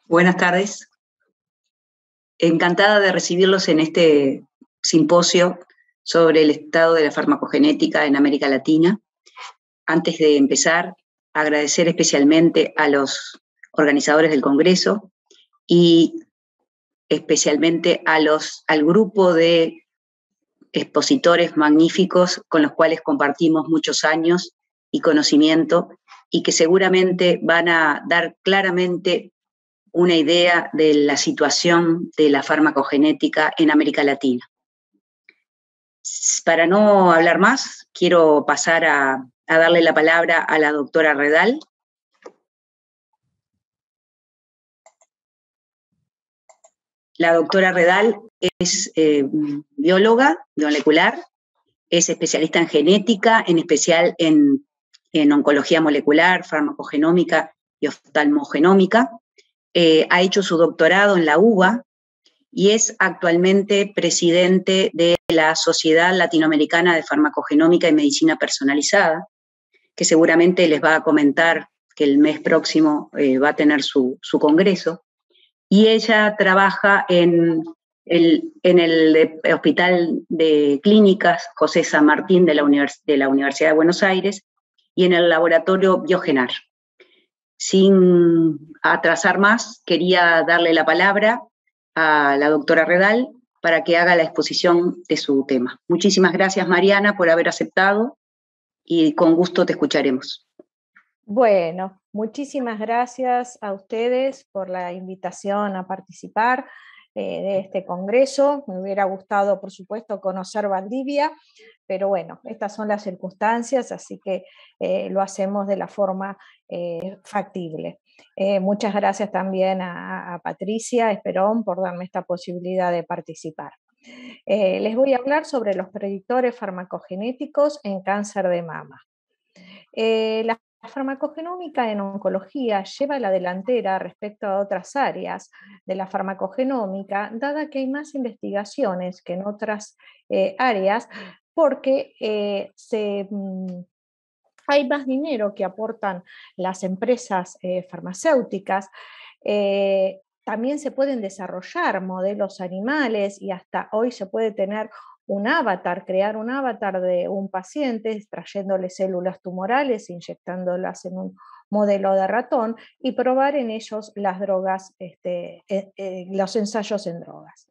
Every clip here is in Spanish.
Buenas tardes. Encantada de recibirlos en este simposio sobre el estado de la farmacogenética en América Latina. Antes de empezar, agradecer especialmente a los organizadores del Congreso y especialmente al grupo de expositores magníficos con los cuales compartimos muchos años y conocimiento y que seguramente van a dar claramente una idea de la situación de la farmacogenética en América Latina. Para no hablar más, quiero pasar a darle la palabra a la doctora Redal. La doctora Redal es bióloga molecular, es especialista en genética, en especial en oncología molecular, farmacogenómica y oftalmogenómica. Ha hecho su doctorado en la UBA y es actualmente presidente de la Sociedad Latinoamericana de Farmacogenómica y Medicina Personalizada, que seguramente les va a comentar que el mes próximo va a tener su congreso. Y ella trabaja en el Hospital de Clínicas José San Martín de la Universidad de Buenos Aires y en el laboratorio Biogenar. Sin atrasar más, quería darle la palabra a la doctora Redal para que haga la exposición de su tema. Muchísimas gracias, Mariana, por haber aceptado y con gusto te escucharemos. Bueno, muchísimas gracias a ustedes por la invitación a participar de este congreso. Me hubiera gustado, por supuesto, conocer Valdivia, pero bueno, estas son las circunstancias, así que lo hacemos de la forma factible. Muchas gracias también a Patricia Esperón por darme esta posibilidad de participar. Les voy a hablar sobre los predictores farmacogenéticos en cáncer de mama. La farmacogenómica en oncología lleva la delantera respecto a otras áreas de la farmacogenómica, dada que hay más investigaciones que en otras áreas, porque hay más dinero que aportan las empresas farmacéuticas. También se pueden desarrollar modelos animales y hasta hoy se puede tener un avatar, crear un avatar de un paciente, extrayéndole células tumorales, inyectándolas en un modelo de ratón y probar en ellos las drogas, los ensayos en drogas.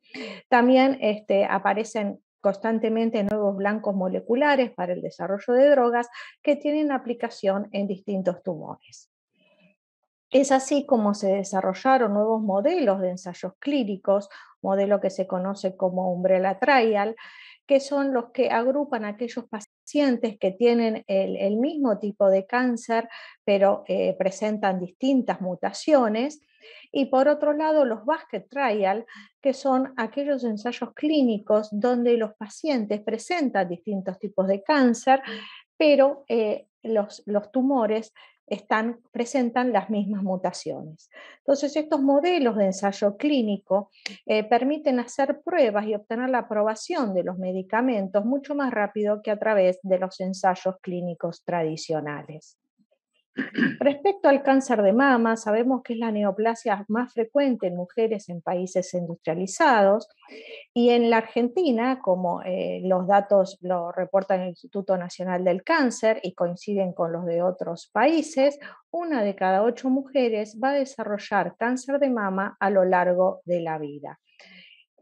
También aparecen constantemente nuevos blancos moleculares para el desarrollo de drogas que tienen aplicación en distintos tumores. Es así como se desarrollaron nuevos modelos de ensayos clínicos, modelo que se conoce como Umbrella Trial, que son los que agrupan a aquellos pacientes que tienen el mismo tipo de cáncer, pero presentan distintas mutaciones. Y por otro lado, los Basket Trial, que son aquellos ensayos clínicos donde los pacientes presentan distintos tipos de cáncer, pero los tumores presentan las mismas mutaciones. Entonces, estos modelos de ensayo clínico permiten hacer pruebas y obtener la aprobación de los medicamentos mucho más rápido que a través de los ensayos clínicos tradicionales. Respecto al cáncer de mama, sabemos que es la neoplasia más frecuente en mujeres en países industrializados y en la Argentina, como los datos lo reporta el Instituto Nacional del Cáncer y coinciden con los de otros países, 1 de cada 8 mujeres va a desarrollar cáncer de mama a lo largo de la vida.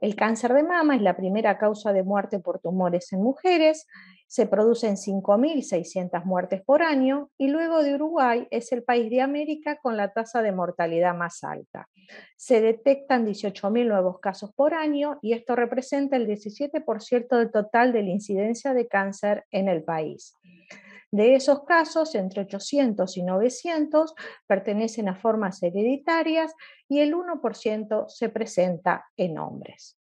El cáncer de mama es la primera causa de muerte por tumores en mujeres, se producen 5.600 muertes por año y luego de Uruguay es el país de América con la tasa de mortalidad más alta. Se detectan 18.000 nuevos casos por año y esto representa el 17% del total de la incidencia de cáncer en el país. De esos casos, entre 800 y 900 pertenecen a formas hereditarias y el 1% se presenta en hombres.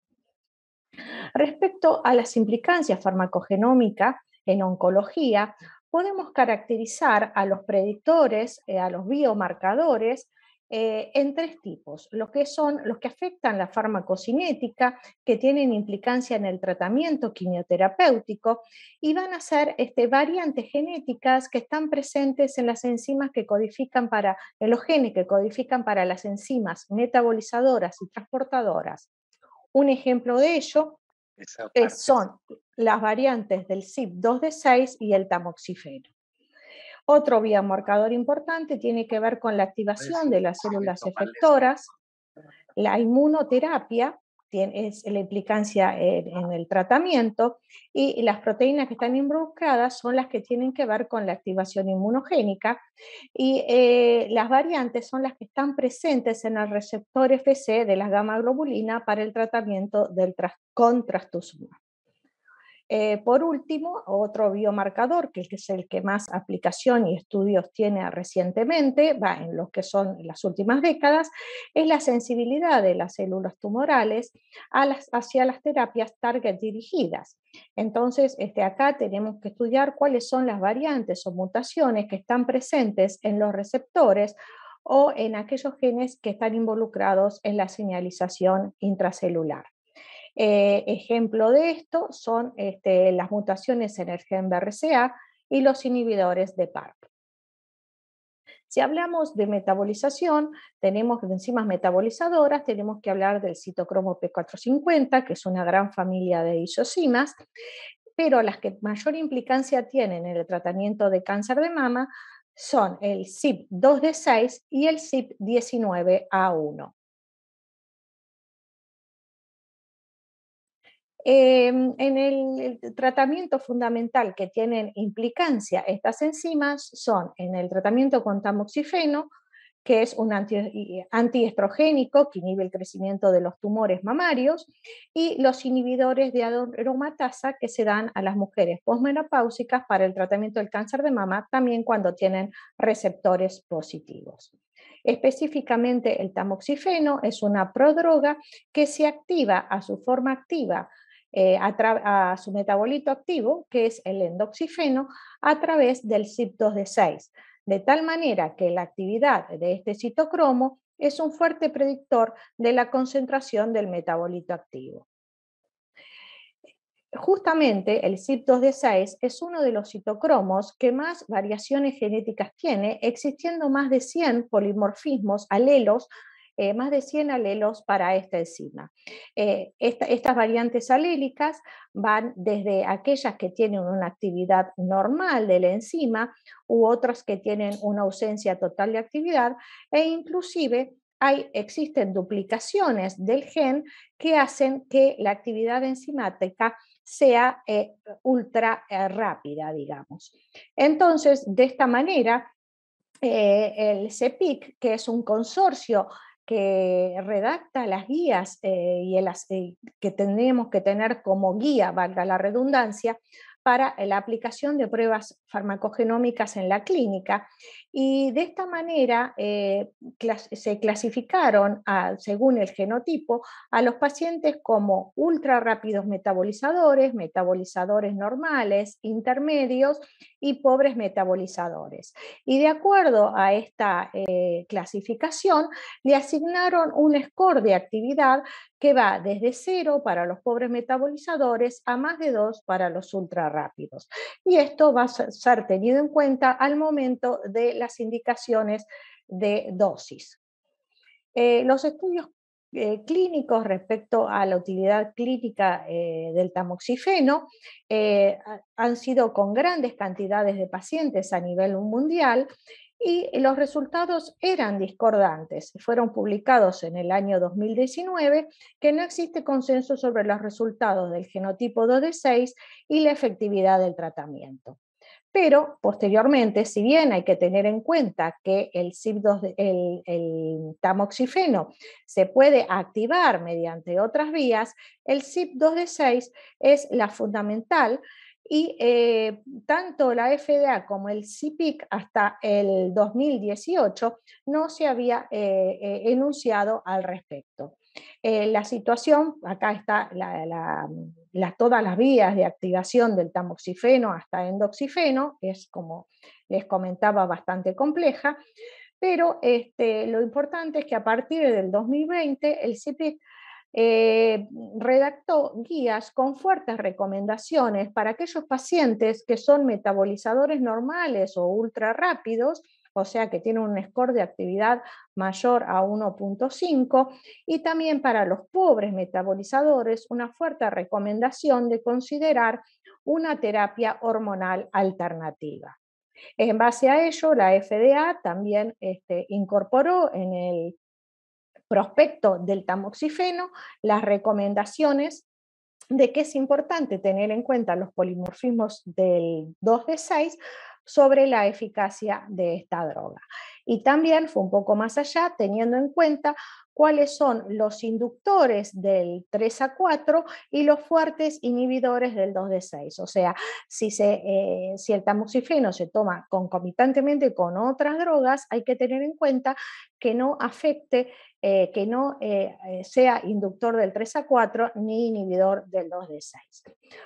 Respecto a las implicancias farmacogenómicas en oncología, podemos caracterizar a los predictores, a los biomarcadores, en tres tipos, los que afectan la farmacocinética, que tienen implicancia en el tratamiento quimioterapéutico, y van a ser variantes genéticas que están presentes en las enzimas que codifican en los genes que codifican para las enzimas metabolizadoras y transportadoras. Un ejemplo de ello son las variantes del CYP2D6 y el tamoxifeno. Otro biomarcador importante tiene que ver con la activación de las células efectoras, la inmunoterapia, es la implicancia en el tratamiento, y las proteínas que están involucradas son las que tienen que ver con la activación inmunogénica, y las variantes son las que están presentes en el receptor FC de la gamma globulina para el tratamiento con trastuzumab. Por último, otro biomarcador, que es el que más aplicación y estudios tiene recientemente, en lo que son las últimas décadas, es la sensibilidad de las células tumorales hacia las terapias target dirigidas. Entonces, acá tenemos que estudiar cuáles son las variantes o mutaciones que están presentes en los receptores o en aquellos genes que están involucrados en la señalización intracelular. Ejemplo de esto son las mutaciones en el gen BRCA y los inhibidores de PARP. Si hablamos de metabolización, tenemos de enzimas metabolizadoras, tenemos que hablar del citocromo P450, que es una gran familia de isocimas, pero las que mayor implicancia tienen en el tratamiento de cáncer de mama son el CYP2D6 y el CYP19A1. En el tratamiento fundamental que tienen implicancia estas enzimas son en el tratamiento con tamoxifeno, que es un antiestrogénico que inhibe el crecimiento de los tumores mamarios, y los inhibidores de aromatasa que se dan a las mujeres posmenopáusicas para el tratamiento del cáncer de mama, también cuando tienen receptores positivos. Específicamente el tamoxifeno es una prodroga que se activa a su forma activa a su metabolito activo, que es el endoxifeno, a través del CYP2D6, de tal manera que la actividad de este citocromo es un fuerte predictor de la concentración del metabolito activo. Justamente el CYP2D6 es uno de los citocromos que más variaciones genéticas tiene, existiendo más de 100 polimorfismos, alelos, más de 100 alelos para esta enzima. Estas variantes alélicas van desde aquellas que tienen una actividad normal de la enzima u otras que tienen una ausencia total de actividad, e inclusive existen duplicaciones del gen que hacen que la actividad enzimática sea ultra rápida, digamos. Entonces, de esta manera, el CEPIC, que es un consorcio que redacta las guías que tenemos que tener como guía, valga la redundancia, para la aplicación de pruebas farmacogenómicas en la clínica. Y de esta manera se clasificaron, según el genotipo, a los pacientes como ultra rápidos metabolizadores, metabolizadores normales, intermedios y pobres metabolizadores. Y de acuerdo a esta clasificación, le asignaron un score de actividad que va desde 0 para los pobres metabolizadores a más de 2 para los ultra rápidos. Y esto va a ser tenido en cuenta al momento de las indicaciones de dosis. Los estudios clínicos respecto a la utilidad clínica del tamoxifeno han sido con grandes cantidades de pacientes a nivel mundial, y los resultados eran discordantes. Fueron publicados en el año 2019 que no existe consenso sobre los resultados del genotipo 2D6 y la efectividad del tratamiento. Pero posteriormente, si bien hay que tener en cuenta que el tamoxifeno se puede activar mediante otras vías, el CYP2D6 es la fundamental, y tanto la FDA como el CIPIC hasta el 2018 no se había enunciado al respecto. La situación, acá está todas las vías de activación del tamoxifeno hasta endoxifeno, es, como les comentaba, bastante compleja, pero lo importante es que a partir del 2020 el CIPIC redactó guías con fuertes recomendaciones para aquellos pacientes que son metabolizadores normales o ultra rápidos, o sea que tienen un score de actividad mayor a 1.5, y también para los pobres metabolizadores una fuerte recomendación de considerar una terapia hormonal alternativa. En base a ello, la FDA también incorporó en el prospecto del tamoxifeno las recomendaciones de que es importante tener en cuenta los polimorfismos del 2D6 sobre la eficacia de esta droga. Y también fue un poco más allá, teniendo en cuenta cuáles son los inductores del 3A4 y los fuertes inhibidores del 2D6. O sea, si el tamoxifeno se toma concomitantemente con otras drogas, hay que tener en cuenta que no afecte, que no sea inductor del 3A4 ni inhibidor del 2D6.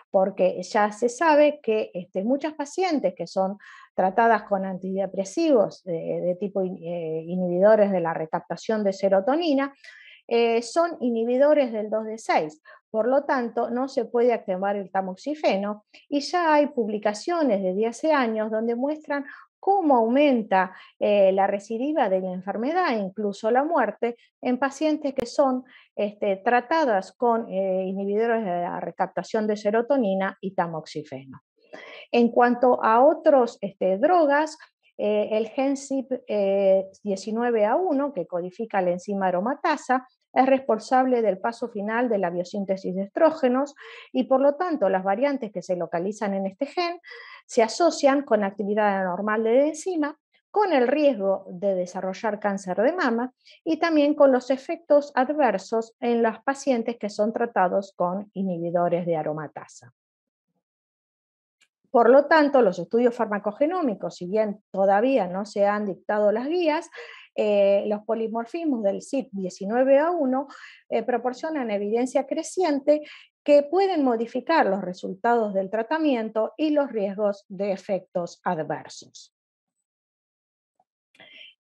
Porque ya se sabe que muchas pacientes que son tratadas con antidepresivos de tipo inhibidores de la recaptación de serotonina, son inhibidores del 2D6. Por lo tanto, no se puede activar el tamoxifeno y ya hay publicaciones de 10 años donde muestran cómo aumenta la recidiva de la enfermedad e incluso la muerte en pacientes que son tratadas con inhibidores de la recaptación de serotonina y tamoxifeno. En cuanto a otras drogas, el gen CYP19A1, que codifica la enzima aromatasa, es responsable del paso final de la biosíntesis de estrógenos y por lo tanto las variantes que se localizan en este gen se asocian con actividad anormal de la enzima, con el riesgo de desarrollar cáncer de mama y también con los efectos adversos en los pacientes que son tratados con inhibidores de aromatasa. Por lo tanto, los estudios farmacogenómicos, si bien todavía no se han dictado las guías, los polimorfismos del CYP19A1 proporcionan evidencia creciente que pueden modificar los resultados del tratamiento y los riesgos de efectos adversos.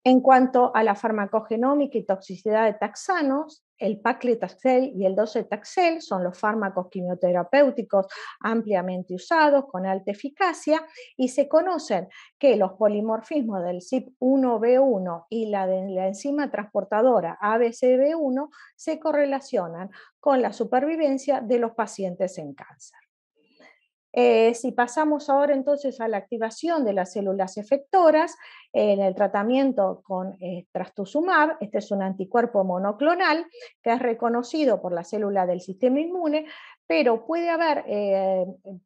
En cuanto a la farmacogenómica y toxicidad de taxanos, el paclitaxel y el docetaxel son los fármacos quimioterapéuticos ampliamente usados con alta eficacia y se conocen que los polimorfismos del CYP1B1 y la de la enzima transportadora ABCB1 se correlacionan con la supervivencia de los pacientes en cáncer. Si pasamos ahora entonces a la activación de las células efectoras, en el tratamiento con trastuzumab, este es un anticuerpo monoclonal que es reconocido por la célula del sistema inmune, pero puede haber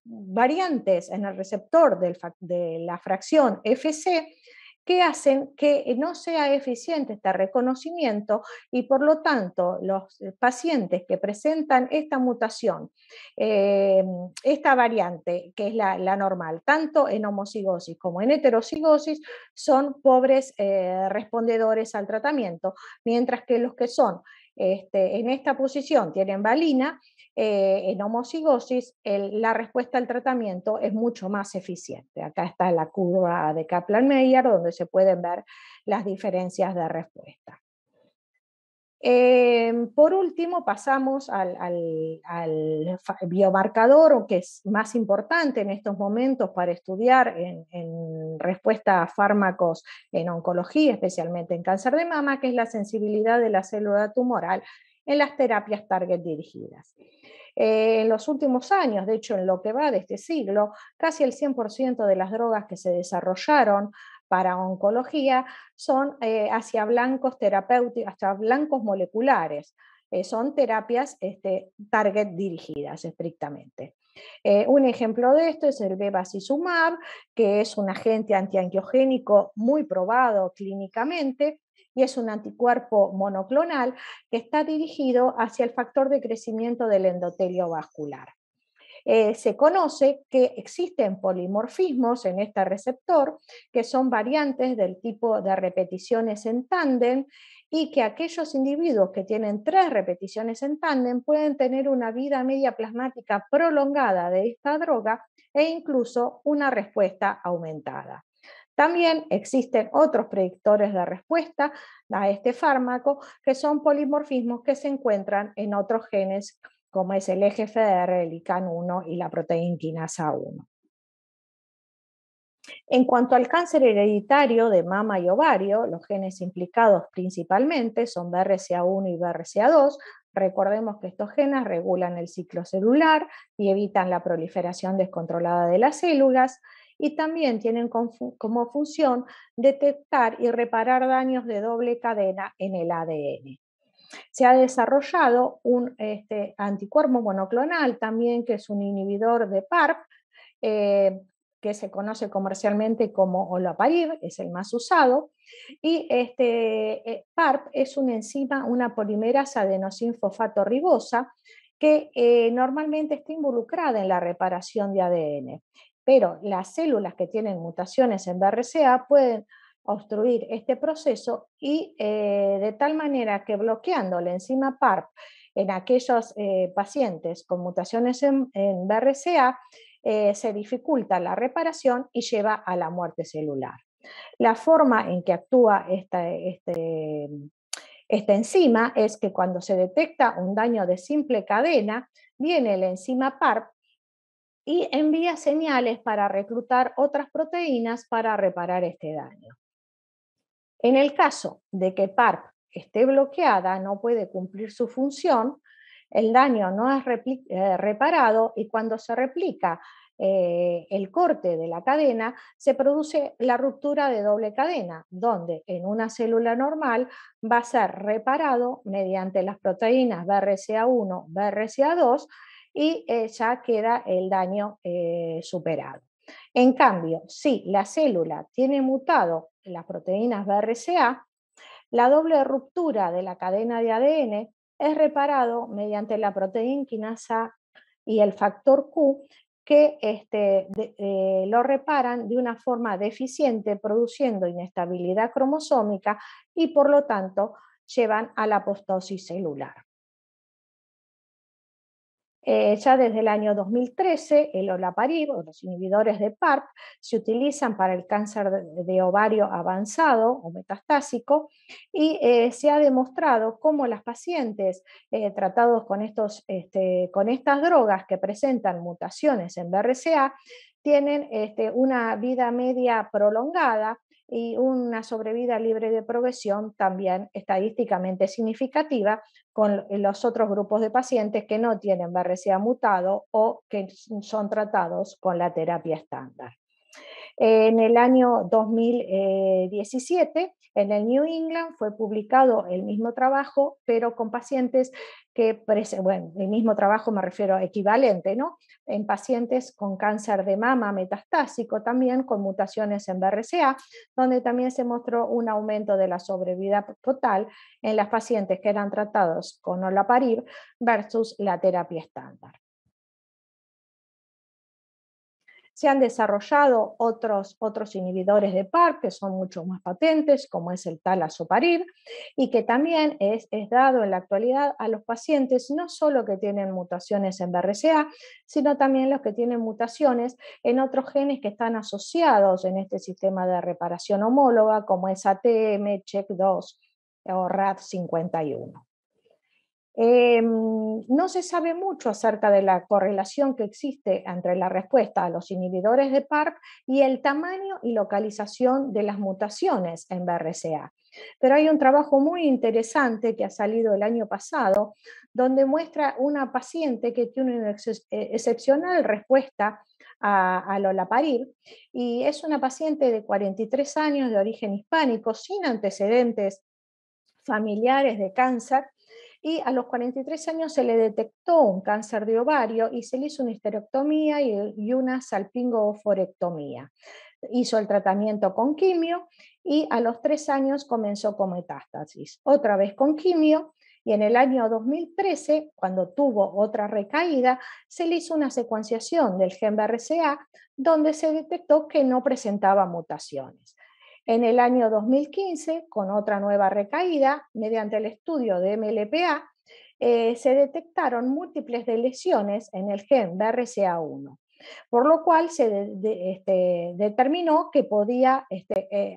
variantes en el receptor de la fracción FC que hacen que no sea eficiente este reconocimiento y por lo tanto los pacientes que presentan esta mutación, esta variante que es la normal, tanto en homocigosis como en heterocigosis, son pobres respondedores al tratamiento, mientras que los que son en esta posición tienen valina, en homocigosis la respuesta al tratamiento es mucho más eficiente. Acá está la curva de Kaplan-Meier donde se pueden ver las diferencias de respuesta. Por último, pasamos al biomarcador, que es más importante en estos momentos para estudiar en respuesta a fármacos en oncología, especialmente en cáncer de mama, que es la sensibilidad de la célula tumoral en las terapias target dirigidas. En los últimos años, de hecho en lo que va de este siglo, casi el 100% de las drogas que se desarrollaron para oncología son hacia blancos terapéuticos, hacia blancos moleculares. Son terapias target dirigidas estrictamente. Un ejemplo de esto es el bevacizumab, que es un agente antiangiogénico muy probado clínicamente y es un anticuerpo monoclonal que está dirigido hacia el factor de crecimiento del endotelio vascular. Se conoce que existen polimorfismos en este receptor, que son variantes del tipo de repeticiones en tándem, y que aquellos individuos que tienen 3 repeticiones en tándem pueden tener una vida media plasmática prolongada de esta droga e incluso una respuesta aumentada. También existen otros predictores de respuesta a este fármaco, que son polimorfismos que se encuentran en otros genes, como es el EGFR, el ICAN1 y la proteína quinasa 1. En cuanto al cáncer hereditario de mama y ovario, los genes implicados principalmente son BRCA1 y BRCA2. Recordemos que estos genes regulan el ciclo celular y evitan la proliferación descontrolada de las células, y también tienen como función detectar y reparar daños de doble cadena en el ADN. Se ha desarrollado un anticuerpo monoclonal también, que es un inhibidor de PARP, que se conoce comercialmente como olaparib, es el más usado, y PARP es una enzima, una polimerasa adenosín-fosfato ribosa, que normalmente está involucrada en la reparación de ADN, pero las células que tienen mutaciones en BRCA pueden obstruir este proceso, y de tal manera que bloqueando la enzima PARP en aquellos pacientes con mutaciones en BRCA, se dificulta la reparación y lleva a la muerte celular. La forma en que actúa esta enzima es que cuando se detecta un daño de simple cadena, viene la enzima PARP y envía señales para reclutar otras proteínas para reparar este daño. En el caso de que PARP esté bloqueada, no puede cumplir su función, el daño no es reparado, y cuando se replica el corte de la cadena, se produce la ruptura de doble cadena, donde en una célula normal va a ser reparado mediante las proteínas BRCA1, BRCA2, y ya queda el daño superado. En cambio, si la célula tiene mutado las proteínas BRCA, la doble ruptura de la cadena de ADN es reparado mediante la proteína quinasa y el factor Q, que lo reparan de una forma deficiente, produciendo inestabilidad cromosómica y por lo tanto llevan a la apoptosis celular. Ya desde el año 2013, el olaparib, o los inhibidores de PARP, se utilizan para el cáncer de ovario avanzado o metastásico, y se ha demostrado cómo las pacientes tratados con estas drogas que presentan mutaciones en BRCA tienen una vida media prolongada y una sobrevida libre de progresión también estadísticamente significativa, con los otros grupos de pacientes que no tienen BRCA mutado o que son tratados con la terapia estándar. En el año 2017, en el New England, fue publicado el mismo trabajo, pero con pacientes que, bueno, el mismo trabajo me refiero a equivalente, ¿no? En pacientes con cáncer de mama metastásico, también con mutaciones en BRCA, donde también se mostró un aumento de la sobrevida total en las pacientes que eran tratados con olaparib versus la terapia estándar. Se han desarrollado otros inhibidores de PARP que son mucho más potentes, como es el talazoparib, y que también es dado en la actualidad a los pacientes no solo que tienen mutaciones en BRCA, sino también los que tienen mutaciones en otros genes que están asociados en este sistema de reparación homóloga, como es ATM, CHEK2 o RAD51. No se sabe mucho acerca de la correlación que existe entre la respuesta a los inhibidores de PARP y el tamaño y localización de las mutaciones en BRCA. Pero hay un trabajo muy interesante que ha salido el año pasado, donde muestra una paciente que tiene una excepcional respuesta al olaparib, y es una paciente de 43 años de origen hispánico, sin antecedentes familiares de cáncer, y a los 43 años se le detectó un cáncer de ovario y se le hizo una histerectomía y una salpingo-oforectomía. Hizo el tratamiento con quimio y a los 3 años comenzó con metástasis. Otra vez con quimio, y en el año 2013, cuando tuvo otra recaída, se le hizo una secuenciación del gen BRCA donde se detectó que no presentaba mutaciones. En el año 2015, con otra nueva recaída, mediante el estudio de MLPA, se detectaron múltiples lesiones en el gen BRCA1. por lo cual se determinó que podía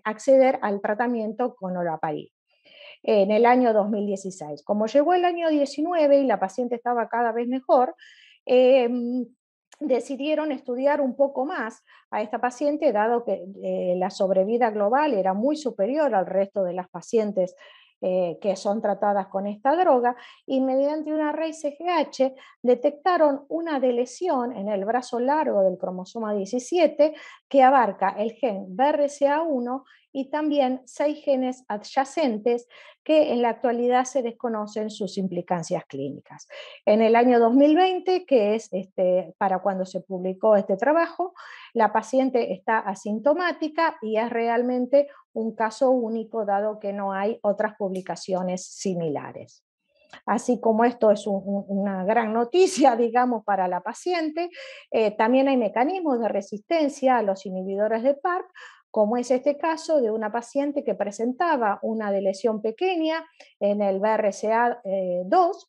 acceder al tratamiento con olaparib en el año 2016. Como llegó el año 19 y la paciente estaba cada vez mejor, decidieron estudiar un poco más a esta paciente, dado que la sobrevida global era muy superior al resto de las pacientes que son tratadas con esta droga, y mediante una raíz CGH detectaron una deleción en el brazo largo del cromosoma 17 que abarca el gen BRCA1 y también 6 genes adyacentes que en la actualidad se desconocen sus implicancias clínicas. En el año 2020, que es para cuando se publicó este trabajo, la paciente está asintomática y es realmente un caso único, dado que no hay otras publicaciones similares. Así como esto es una gran noticia, digamos, para la paciente, también hay mecanismos de resistencia a los inhibidores de PARP, como es este caso de una paciente que presentaba una lesión pequeña en el BRCA2,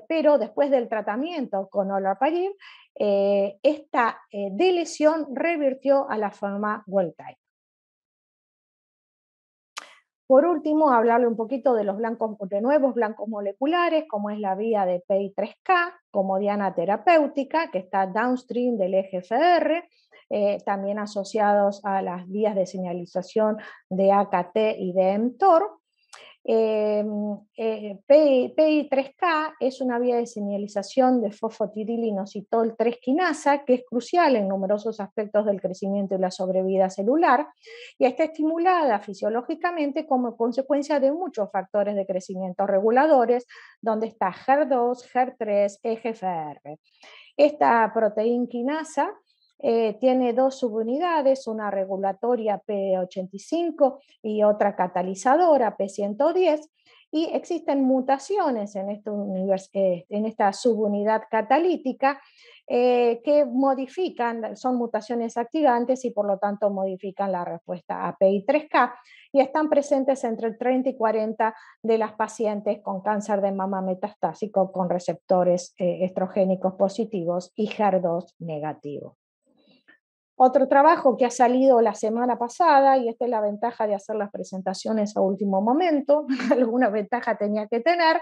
pero después del tratamiento con olaparib, esta lesión revirtió a la forma wild type. Por último, hablarle un poquito de los nuevos blancos moleculares, como es la vía de PI3K, como diana terapéutica, que está downstream del EGFR, también asociados a las vías de señalización de AKT y de mTOR. PI3K es una vía de señalización de fosfatidilinositol 3 quinasa que es crucial en numerosos aspectos del crecimiento y la sobrevida celular, y está estimulada fisiológicamente como consecuencia de muchos factores de crecimiento reguladores, donde está HER2, HER3, EGFR. Esta proteína quinasa tiene dos subunidades, una regulatoria P85 y otra catalizadora P110, y existen mutaciones en esta subunidad catalítica que modifican, son mutaciones activantes y por lo tanto modifican la respuesta a PI3K, y están presentes entre el 30 y 40 de las pacientes con cáncer de mama metastásico con receptores estrogénicos positivos y HER2 negativos. Otro trabajo que ha salido la semana pasada, y esta es la ventaja de hacer las presentaciones a último momento, alguna ventaja tenía que tener,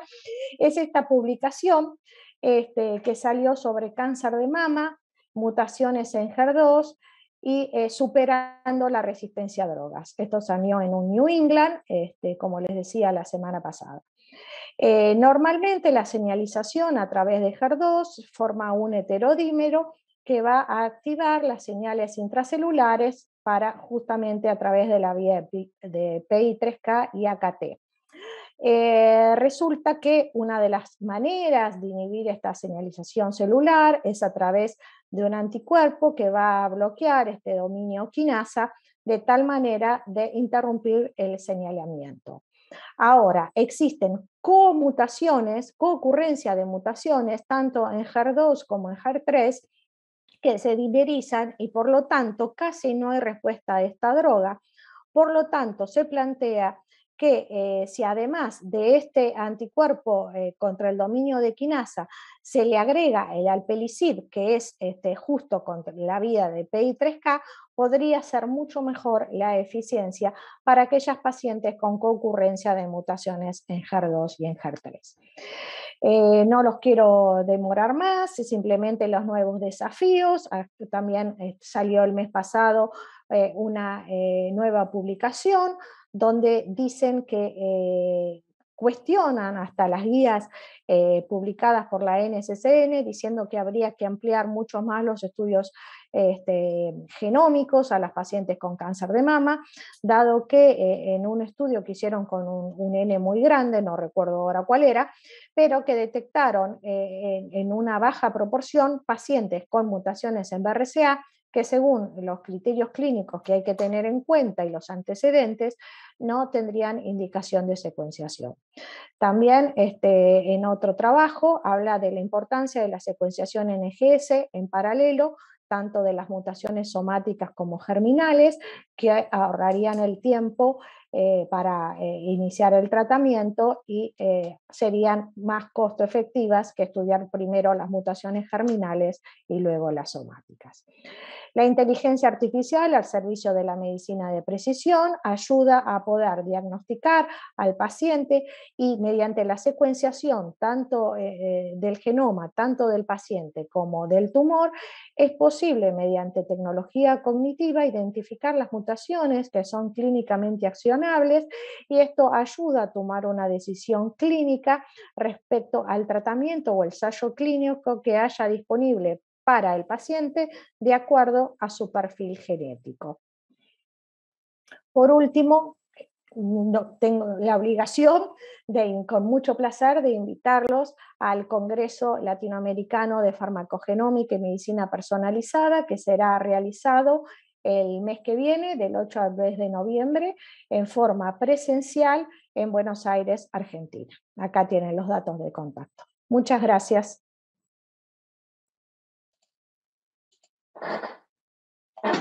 es esta publicación que salió sobre cáncer de mama, mutaciones en HER2 y superando la resistencia a drogas. Esto salió en un New England, como les decía la semana pasada. Normalmente la señalización a través de HER2 forma un heterodímero que va a activar las señales intracelulares para justamente a través de la vía de PI3K y AKT. Resulta que una de las maneras de inhibir esta señalización celular es a través de un anticuerpo que va a bloquear este dominio quinasa de tal manera de interrumpir el señalamiento. Ahora, existen comutaciones, coocurrencia de mutaciones, tanto en HER2 como en HER3, que se dimerizan y por lo tanto casi no hay respuesta a esta droga. Por lo tanto, se plantea que si además de este anticuerpo contra el dominio de quinasa se le agrega el alpelisib, que es justo contra la vía de PI3K, podría ser mucho mejor la eficiencia para aquellas pacientes con concurrencia de mutaciones en HER2 y en HER3. No los quiero demorar más, simplemente los nuevos desafíos. También salió el mes pasado una nueva publicación donde dicen que cuestionan hasta las guías publicadas por la NCCN, diciendo que habría que ampliar mucho más los estudios genómicos a las pacientes con cáncer de mama, dado que en un estudio que hicieron con un N muy grande, no recuerdo ahora cuál era, pero que detectaron en una baja proporción pacientes con mutaciones en BRCA que según los criterios clínicos que hay que tener en cuenta y los antecedentes, no tendrían indicación de secuenciación. También en otro trabajo habla de la importancia de la secuenciación NGS en paralelo, tanto de las mutaciones somáticas como germinales, que ahorrarían el tiempo para iniciar el tratamiento y serían más costo efectivas que estudiar primero las mutaciones germinales y luego las somáticas. La inteligencia artificial al servicio de la medicina de precisión ayuda a poder diagnosticar al paciente y mediante la secuenciación tanto del genoma, tanto del paciente como del tumor, es posible mediante tecnología cognitiva identificar las mutaciones que son clínicamente accionables y esto ayuda a tomar una decisión clínica respecto al tratamiento o ensayo clínico que haya disponible para el paciente de acuerdo a su perfil genético. Por último, no tengo la obligación, con mucho placer, de invitarlos al Congreso Latinoamericano de Farmacogenómica y Medicina Personalizada, que será realizado el mes que viene, del 8 al 10 de noviembre, en forma presencial en Buenos Aires, Argentina. Acá tienen los datos de contacto. Muchas gracias.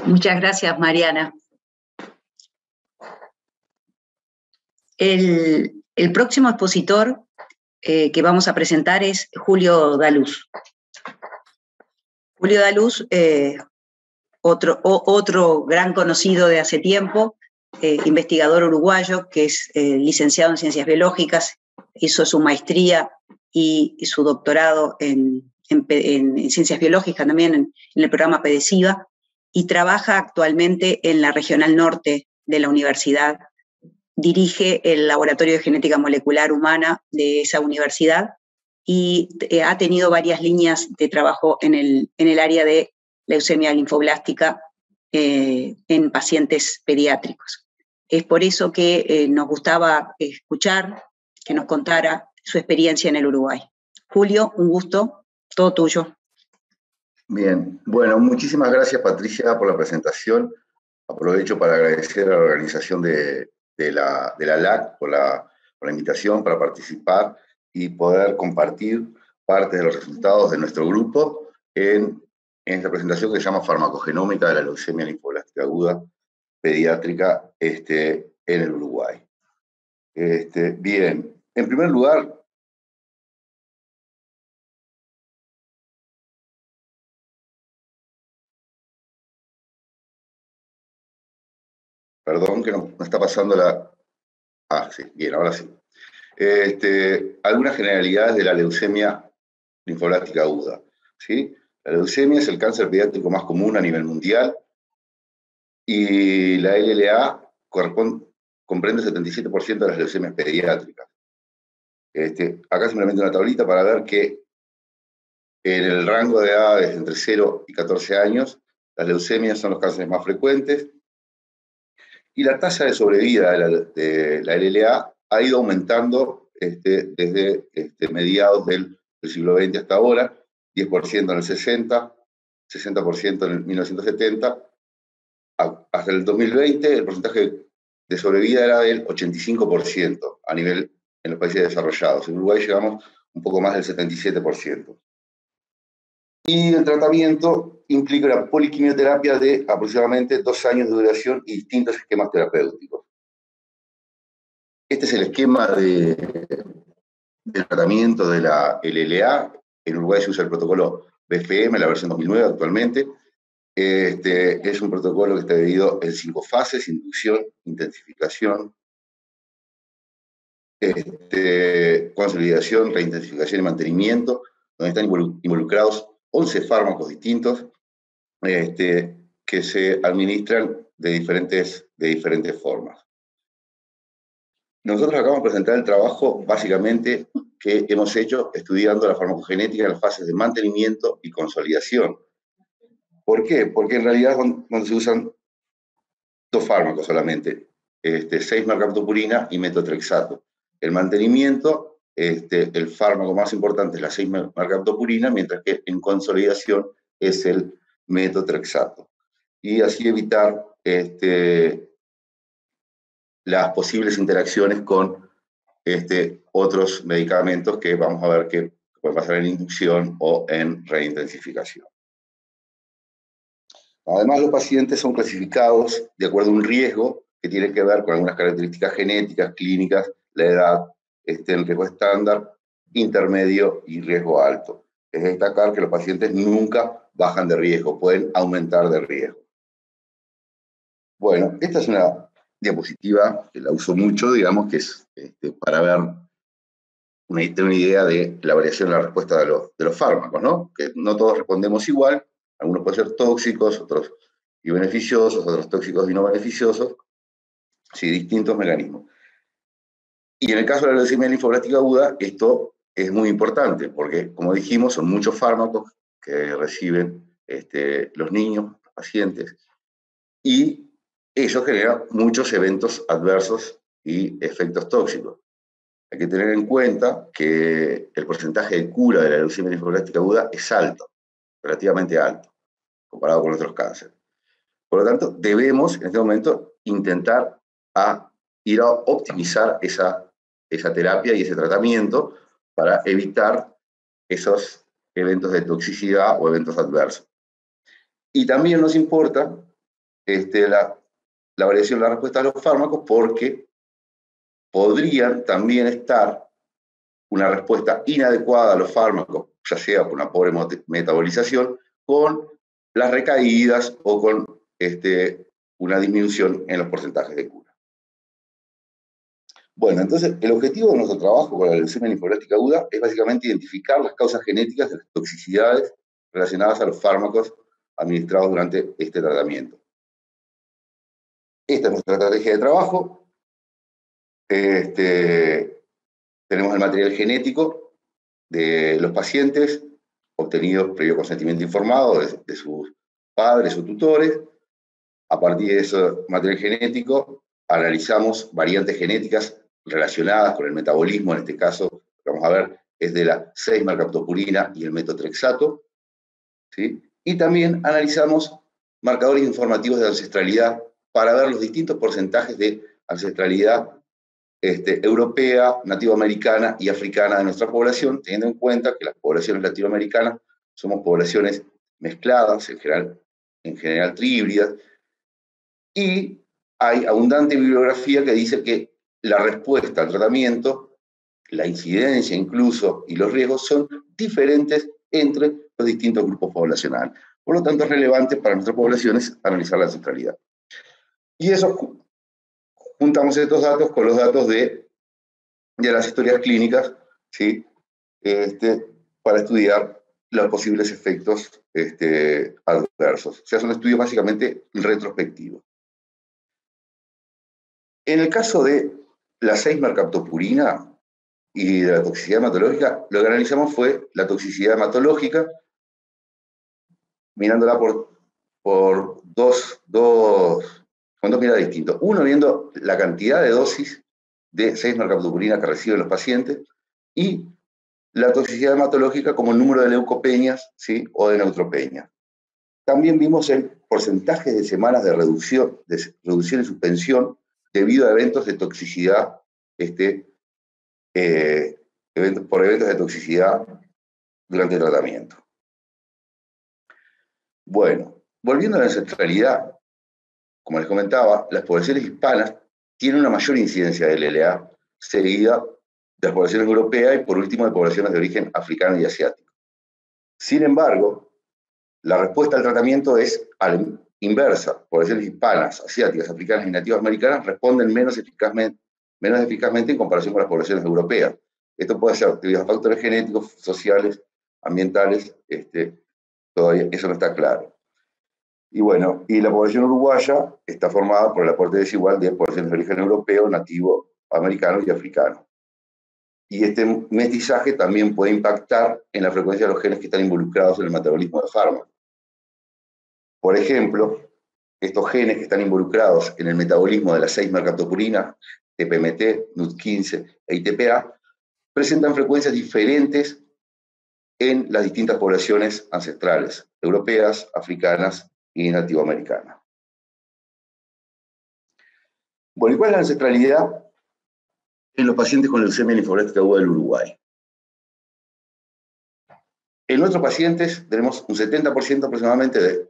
Muchas gracias, Mariana. El próximo expositor que vamos a presentar es Julio Daluz. Julio Daluz, otro gran conocido de hace tiempo, investigador uruguayo que es licenciado en Ciencias Biológicas, hizo su maestría y su doctorado en Ciencias Biológicas también en el programa PEDESIVA, y trabaja actualmente en la Regional Norte de la Universidad. Dirige el Laboratorio de Genética Molecular Humana de esa universidad y ha tenido varias líneas de trabajo en el área de leucemia linfoblástica en pacientes pediátricos. Es por eso que nos gustaba escuchar, que nos contara su experiencia en el Uruguay. Julio, un gusto, todo tuyo. Bien, bueno, muchísimas gracias, Patricia, por la presentación. Aprovecho para agradecer a la organización de la LAC por la invitación para participar y poder compartir parte de los resultados de nuestro grupo en esta presentación que se llama Farmacogenómica de la leucemia linfoblástica aguda pediátrica en el Uruguay. Bien, en primer lugar, perdón que no está pasando la... Ah, sí, bien, ahora sí. Algunas generalidades de la leucemia linfoblástica aguda, ¿sí? La leucemia es el cáncer pediátrico más común a nivel mundial y la LLA comprende el 77% de las leucemias pediátricas. Acá simplemente una tablita para ver que en el rango de edades entre 0 y 14 años, las leucemias son los cánceres más frecuentes y la tasa de sobrevida de la LLA ha ido aumentando desde mediados del siglo XX hasta ahora, 10% en el 60, 60% en el 1970. Hasta el 2020 el porcentaje de sobrevida era del 85% a nivel en los países desarrollados. En Uruguay llegamos un poco más del 77%. Y el tratamiento implica la poliquimioterapia de aproximadamente 2 años de duración y distintos esquemas terapéuticos. Este es el esquema de tratamiento de la LLA. En Uruguay se usa el protocolo BFM, la versión 2009 actualmente. Es un protocolo que está dividido en 5 fases: inducción, intensificación, consolidación, reintensificación y mantenimiento, donde están involucrados 11 fármacos distintos que se administran de diferentes formas. Nosotros acabamos de presentar el trabajo básicamente que hemos hecho estudiando la farmacogenética en las fases de mantenimiento y consolidación. ¿Por qué? Porque en realidad es donde se usan 2 fármacos solamente, 6-mercaptopurina y metotrexato. El mantenimiento, el fármaco más importante es la 6-mercaptopurina, mientras que en consolidación es el metotrexato. Y así evitar las posibles interacciones con otros medicamentos que vamos a ver que pueden pasar en inducción o en reintensificación. Además, los pacientes son clasificados de acuerdo a un riesgo que tiene que ver con algunas características genéticas, clínicas, la edad, el riesgo estándar, intermedio y riesgo alto. Es destacar que los pacientes nunca bajan de riesgo, pueden aumentar de riesgo. Bueno, esta es una diapositiva que la uso mucho, digamos, que es para ver una idea de la variación en la respuesta de los fármacos, ¿no? Que no todos respondemos igual, algunos pueden ser tóxicos, otros y beneficiosos, otros tóxicos y no beneficiosos, sí, distintos mecanismos. Y en el caso de la leucemia linfoblástica aguda, esto es muy importante, porque, como dijimos, son muchos fármacos que reciben los niños, los pacientes, y eso genera muchos eventos adversos y efectos tóxicos. Hay que tener en cuenta que el porcentaje de cura de la leucemia linfoblástica aguda es alto, relativamente alto, comparado con otros cánceres. Por lo tanto, debemos en este momento intentar ir a optimizar esa terapia y ese tratamiento para evitar esos eventos de toxicidad o eventos adversos. Y también nos importa la variación de la respuesta a los fármacos, porque podrían también estar una respuesta inadecuada a los fármacos, ya sea por una pobre metabolización, con las recaídas o con una disminución en los porcentajes de cura. Bueno, entonces el objetivo de nuestro trabajo con la leucemia linfoblástica aguda es básicamente identificar las causas genéticas de las toxicidades relacionadas a los fármacos administrados durante este tratamiento. Esta es nuestra estrategia de trabajo. Tenemos el material genético de los pacientes, obtenidos previo consentimiento informado de sus padres o tutores. A partir de ese material genético, analizamos variantes genéticas relacionadas con el metabolismo. En este caso, lo que vamos a ver es de la 6-mercaptopurina y el metotrexato, ¿sí? Y también analizamos marcadores informativos de ancestralidad para ver los distintos porcentajes de ancestralidad europea, nativoamericana y africana de nuestra población, teniendo en cuenta que las poblaciones latinoamericanas somos poblaciones mezcladas, en general tríhíbridas, y hay abundante bibliografía que dice que la respuesta al tratamiento, la incidencia incluso y los riesgos son diferentes entre los distintos grupos poblacionales. Por lo tanto, es relevante para nuestras poblaciones analizar la ancestralidad. Y eso, juntamos estos datos con los datos de las historias clínicas, ¿sí? Para estudiar los posibles efectos adversos. O sea, son estudios básicamente retrospectivos. En el caso de la 6-mercaptopurina y de la toxicidad hematológica, lo que analizamos fue la toxicidad hematológica, mirándola con dos miradas distintas. Uno, viendo la cantidad de dosis de 6-mercaptopurina que reciben los pacientes, y la toxicidad hematológica como el número de leucopenias, ¿sí? O de neutropenias. También vimos el porcentaje de semanas de reducción y suspensión debido a eventos de toxicidad, por eventos de toxicidad durante el tratamiento. Bueno, volviendo a la ancestralidad, como les comentaba, las poblaciones hispanas tienen una mayor incidencia de LLA, seguida de las poblaciones europeas y por último de poblaciones de origen africano y asiático. Sin embargo, la respuesta al tratamiento es a la inversa. Poblaciones hispanas, asiáticas, africanas y nativas americanas responden menos eficazmente en comparación con las poblaciones europeas. Esto puede ser debido a factores genéticos, sociales, ambientales, todavía eso no está claro. Y bueno, y la población uruguaya está formada por el aporte desigual de poblaciones de origen europeo, nativo, americano y africano. Y este mestizaje también puede impactar en la frecuencia de los genes que están involucrados en el metabolismo de fármacos. Por ejemplo, estos genes que están involucrados en el metabolismo de la 6-mercaptopurina, TPMT, NUT15 e ITPA, presentan frecuencias diferentes en las distintas poblaciones ancestrales, europeas, africanas y nativoamericanas. Bueno, ¿y cuál es la ancestralidad en los pacientes con leucemia linfoblástica aguda del Uruguay? En nuestros pacientes tenemos un 70% aproximadamente de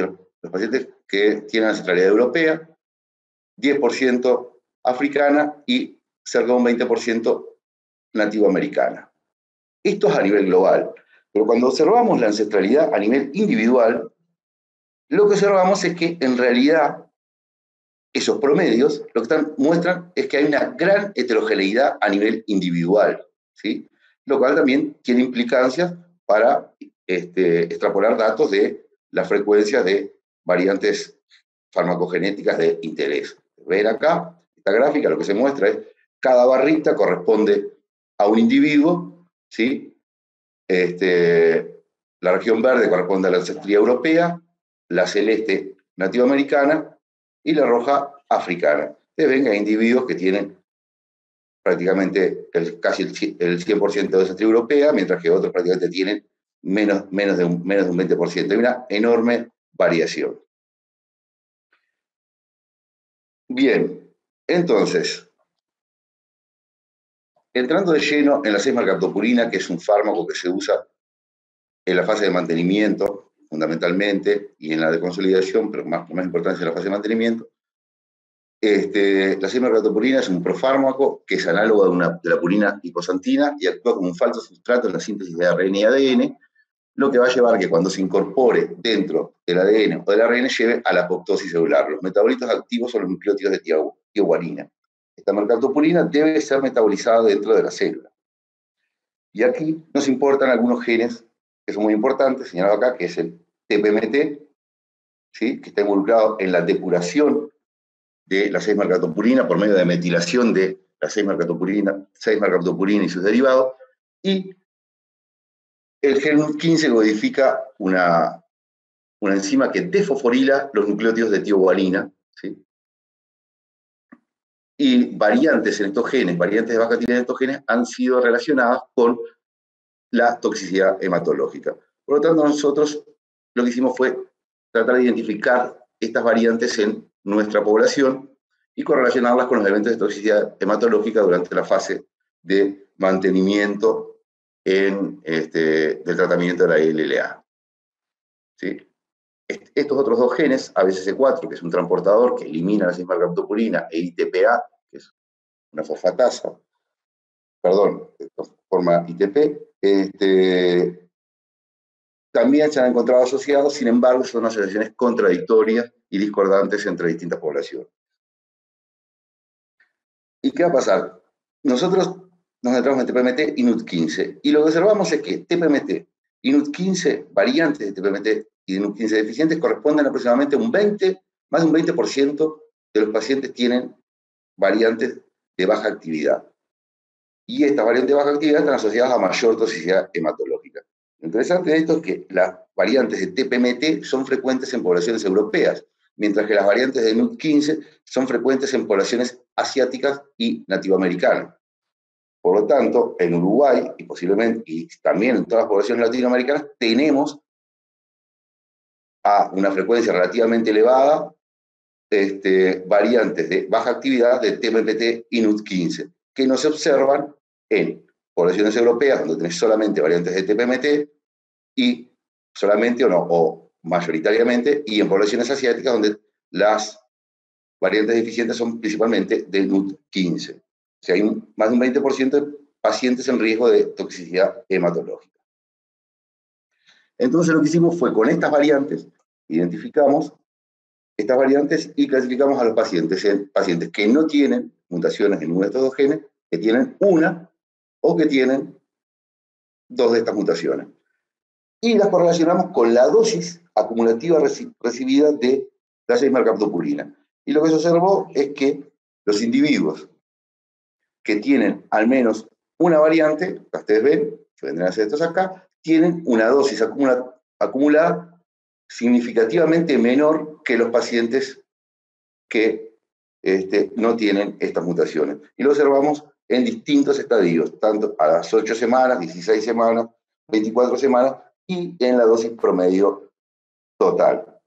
los pacientes que tienen ancestralidad europea, 10% africana y cerca de un 20% nativoamericana. Esto es a nivel global, pero cuando observamos la ancestralidad a nivel individual, lo que observamos es que en realidad esos promedios lo que muestran es que hay una gran heterogeneidad a nivel individual, ¿sí? Lo cual también tiene implicancias para extrapolar datos de la frecuencia de variantes farmacogenéticas de interés. Ven acá, esta gráfica lo que se muestra es cada barrita corresponde a un individuo, ¿sí? La región verde corresponde a la ancestría europea, la celeste nativoamericana y la roja africana. Ustedes ven que hay individuos que tienen prácticamente casi el 100% de ancestría europea, mientras que otros prácticamente tienen menos de un 20%. Hay una enorme variación. Bien, entonces, entrando de lleno en la 6-mercaptopurina, que es un fármaco que se usa en la fase de mantenimiento, fundamentalmente, y en la de consolidación, pero más importancia en la fase de mantenimiento. La 6-mercaptopurina es un profármaco que es análogo de la purina hiposantina y actúa como un falso sustrato en la síntesis de ARN y ADN, lo que va a llevar que cuando se incorpore dentro del ADN o del ARN lleve a la apoptosis celular. Los metabolitos activos son los nucleótidos de tioguanina. Esta mercaptopurina debe ser metabolizada dentro de la célula. Y aquí nos importan algunos genes que son muy importantes, señalado acá, que es el TPMT, ¿sí? Que está involucrado en la depuración de la 6-mercaptopurina por medio de metilación de la 6-mercaptopurina y sus derivados, y el gen NUT15 codifica una enzima que desfosforila los nucleótidos de tioguanina, ¿sí? Y variantes en estos genes, variantes de baja actividad en estos genes, han sido relacionadas con la toxicidad hematológica. Por lo tanto, nosotros lo que hicimos fue tratar de identificar estas variantes en nuestra población y correlacionarlas con los eventos de toxicidad hematológica durante la fase de mantenimiento del tratamiento de la LLA. ¿Sí? Estos otros dos genes, ABCC4, que es un transportador que elimina la 6-mercaptopurina, e ITPA, que es una fosfatasa, perdón, forma ITP, también se han encontrado asociados, sin embargo, son asociaciones contradictorias y discordantes entre distintas poblaciones. ¿Y qué va a pasar? Nosotros nos centramos en TPMT y NUT15, y lo que observamos es que TPMT y NUT15, variantes de TPMT y de NUT15 deficientes, corresponden aproximadamente a más de un 20% de los pacientes tienen variantes de baja actividad. Y estas variantes de baja actividad están asociadas a mayor toxicidad hematológica. Lo interesante de esto es que las variantes de TPMT son frecuentes en poblaciones europeas, mientras que las variantes de NUT15 son frecuentes en poblaciones asiáticas y nativoamericanas. Por lo tanto, en Uruguay, y posiblemente, y también en todas las poblaciones latinoamericanas, tenemos a una frecuencia relativamente elevada variantes de baja actividad de TPMT y NUT15, que no se observan en poblaciones europeas, donde tenés solamente variantes de TPMT, y solamente o mayoritariamente, y en poblaciones asiáticas, donde las variantes deficientes son principalmente de NUT15. O sea, hay más de un 20% de pacientes en riesgo de toxicidad hematológica. Entonces lo que hicimos fue, con estas variantes, identificamos estas variantes y clasificamos a los pacientes en pacientes que no tienen mutaciones en uno de estos dos genes, que tienen una o que tienen dos de estas mutaciones. Y las correlacionamos con la dosis acumulativa recibida de la 6-mercaptopurina. Y lo que se observó es que los individuos que tienen al menos una variante, que ustedes ven, que vendrán a ser estos acá, tienen una dosis acumulada significativamente menor que los pacientes que no tienen estas mutaciones. Y lo observamos en distintos estadios, tanto a las 8 semanas, 16 semanas, 24 semanas y en la dosis promedio total.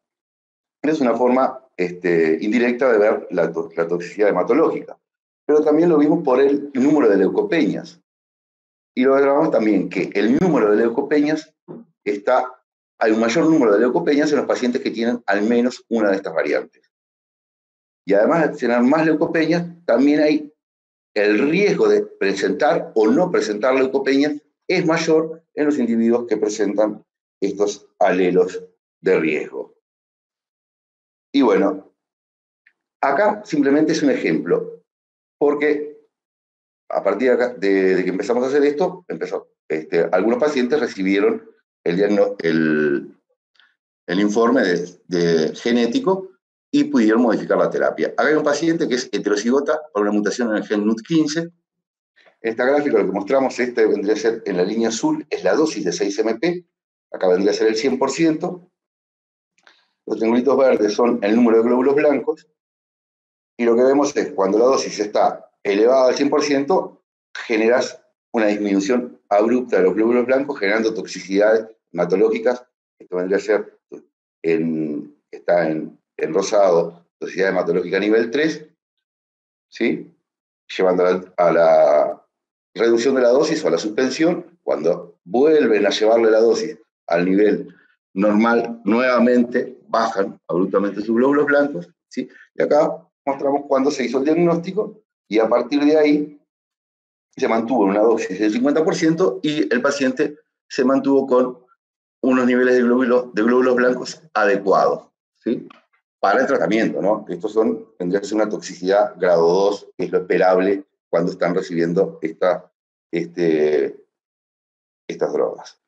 Es una forma indirecta de ver la toxicidad hematológica. Pero también lo vimos por el número de leucopenias. Y lo observamos también que el número de leucopenias hay un mayor número de leucopenias en los pacientes que tienen al menos una de estas variantes. y además de tener más leucopenias, también hay el riesgo de presentar o no presentar leucopenias es mayor en los individuos que presentan estos alelos de riesgo. Y bueno, acá simplemente es un ejemplo, porque a partir de que empezamos a hacer esto, algunos pacientes recibieron el informe genético y pudieron modificar la terapia. Acá hay un paciente que es heterocigota por una mutación en el gen NUT15. En esta gráfica lo que mostramos, vendría a ser en la línea azul, es la dosis de 6-MP, acá vendría a ser el 100%, los triangulitos verdes son el número de glóbulos blancos, y lo que vemos es cuando la dosis está elevada al 100%, generas una disminución abrupta de los glóbulos blancos, generando toxicidades hematológicas. Esto vendría a ser, está en rosado, toxicidad hematológica nivel 3, ¿sí? Llevando a la reducción de la dosis o a la suspensión. Cuando vuelven a llevarle la dosis al nivel normal, nuevamente bajan abruptamente sus glóbulos blancos, ¿sí? Y acá mostramos cuando se hizo el diagnóstico, y a partir de ahí se mantuvo en una dosis del 50% y el paciente se mantuvo con unos niveles de glóbulos blancos adecuados, ¿sí? Para el tratamiento, ¿no? Estos tendría que ser una toxicidad grado 2, que es lo esperable cuando están recibiendo estas drogas.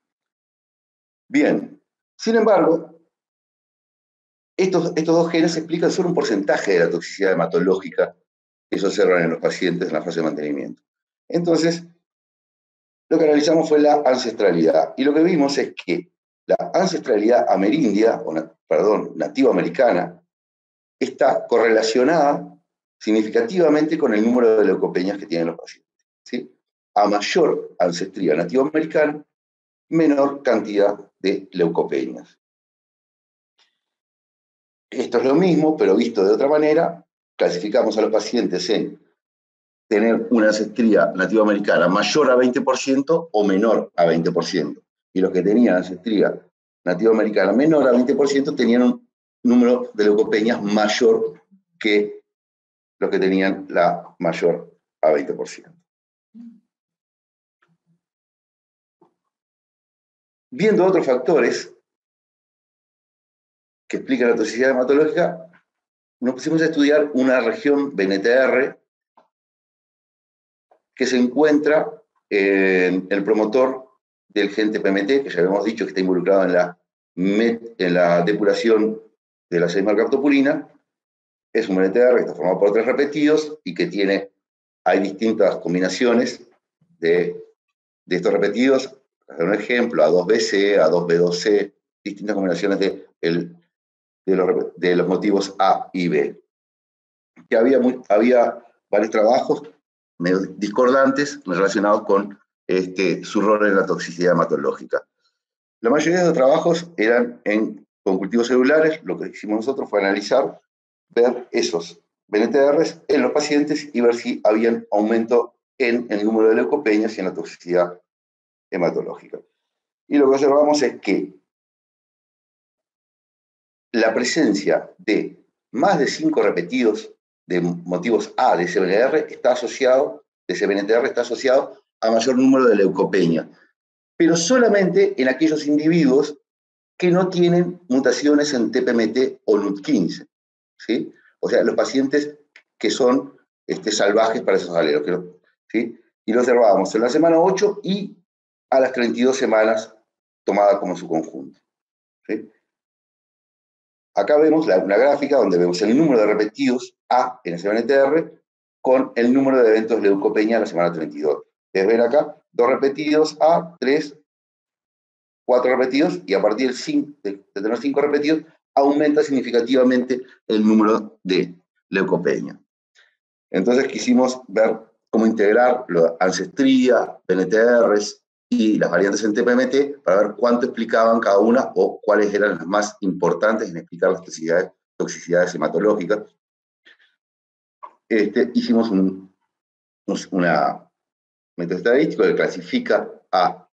Bien, sin embargo, estos dos genes explican solo un porcentaje de la toxicidad hematológica que se observan en los pacientes en la fase de mantenimiento. Entonces, lo que analizamos fue la ancestralidad, y lo que vimos es que la ancestralidad amerindia, nativa americana, está correlacionada significativamente con el número de leucopenias que tienen los pacientes, ¿sí? A mayor ancestría nativoamericana, menor cantidad de leucopenias. Esto es lo mismo, pero visto de otra manera. Clasificamos a los pacientes en tener una ancestría nativoamericana mayor a 20% o menor a 20%. Y los que tenían ancestría nativoamericana menor a 20% tenían un número de leucopenias mayor que los que tenían la mayor a 20%. Viendo otros factores que explican la toxicidad hematológica, nos pusimos a estudiar una región BNTR que se encuentra en el promotor del gen TPMT, que ya habíamos dicho que está involucrado en la depuración de la 6-mercaptopurina. Es un BNTR que está formado por 3 repetidos y que hay distintas combinaciones de estos repetidos. Para dar un ejemplo, A2BC, A2B2C, distintas combinaciones de los motivos A y B. Que había varios trabajos medio discordantes relacionados con su rol en la toxicidad hematológica. La mayoría de los trabajos eran con cultivos celulares. Lo que hicimos nosotros fue ver esos BNTRs en los pacientes y ver si habían aumento en el número de leucopenias y en la toxicidad hematológica. Y lo que observamos es que la presencia de más de 5 repetidos de motivos A de ese BNTR está asociado a mayor número de leucopenia, pero solamente en aquellos individuos que no tienen mutaciones en TPMT o NUT15, ¿sí? O sea, los pacientes que son salvajes para esos alelos, ¿sí? Y lo observábamos en la semana 8 y a las 32 semanas tomada como su conjunto, ¿sí? Acá vemos una gráfica donde vemos el número de repetidos A en ese BNTR con el número de eventos de leucopenia en la semana 32. Ustedes ven acá 2 repetidos A, 3, 4 repetidos, y a partir de tener 5 repetidos aumenta significativamente el número de leucopenia. Entonces quisimos ver cómo integrar la ancestría, BNTRs y las variantes en TPMT para ver cuánto explicaban cada una o cuáles eran las más importantes en explicar las toxicidades hematológicas. Hicimos un método estadístico que clasifica a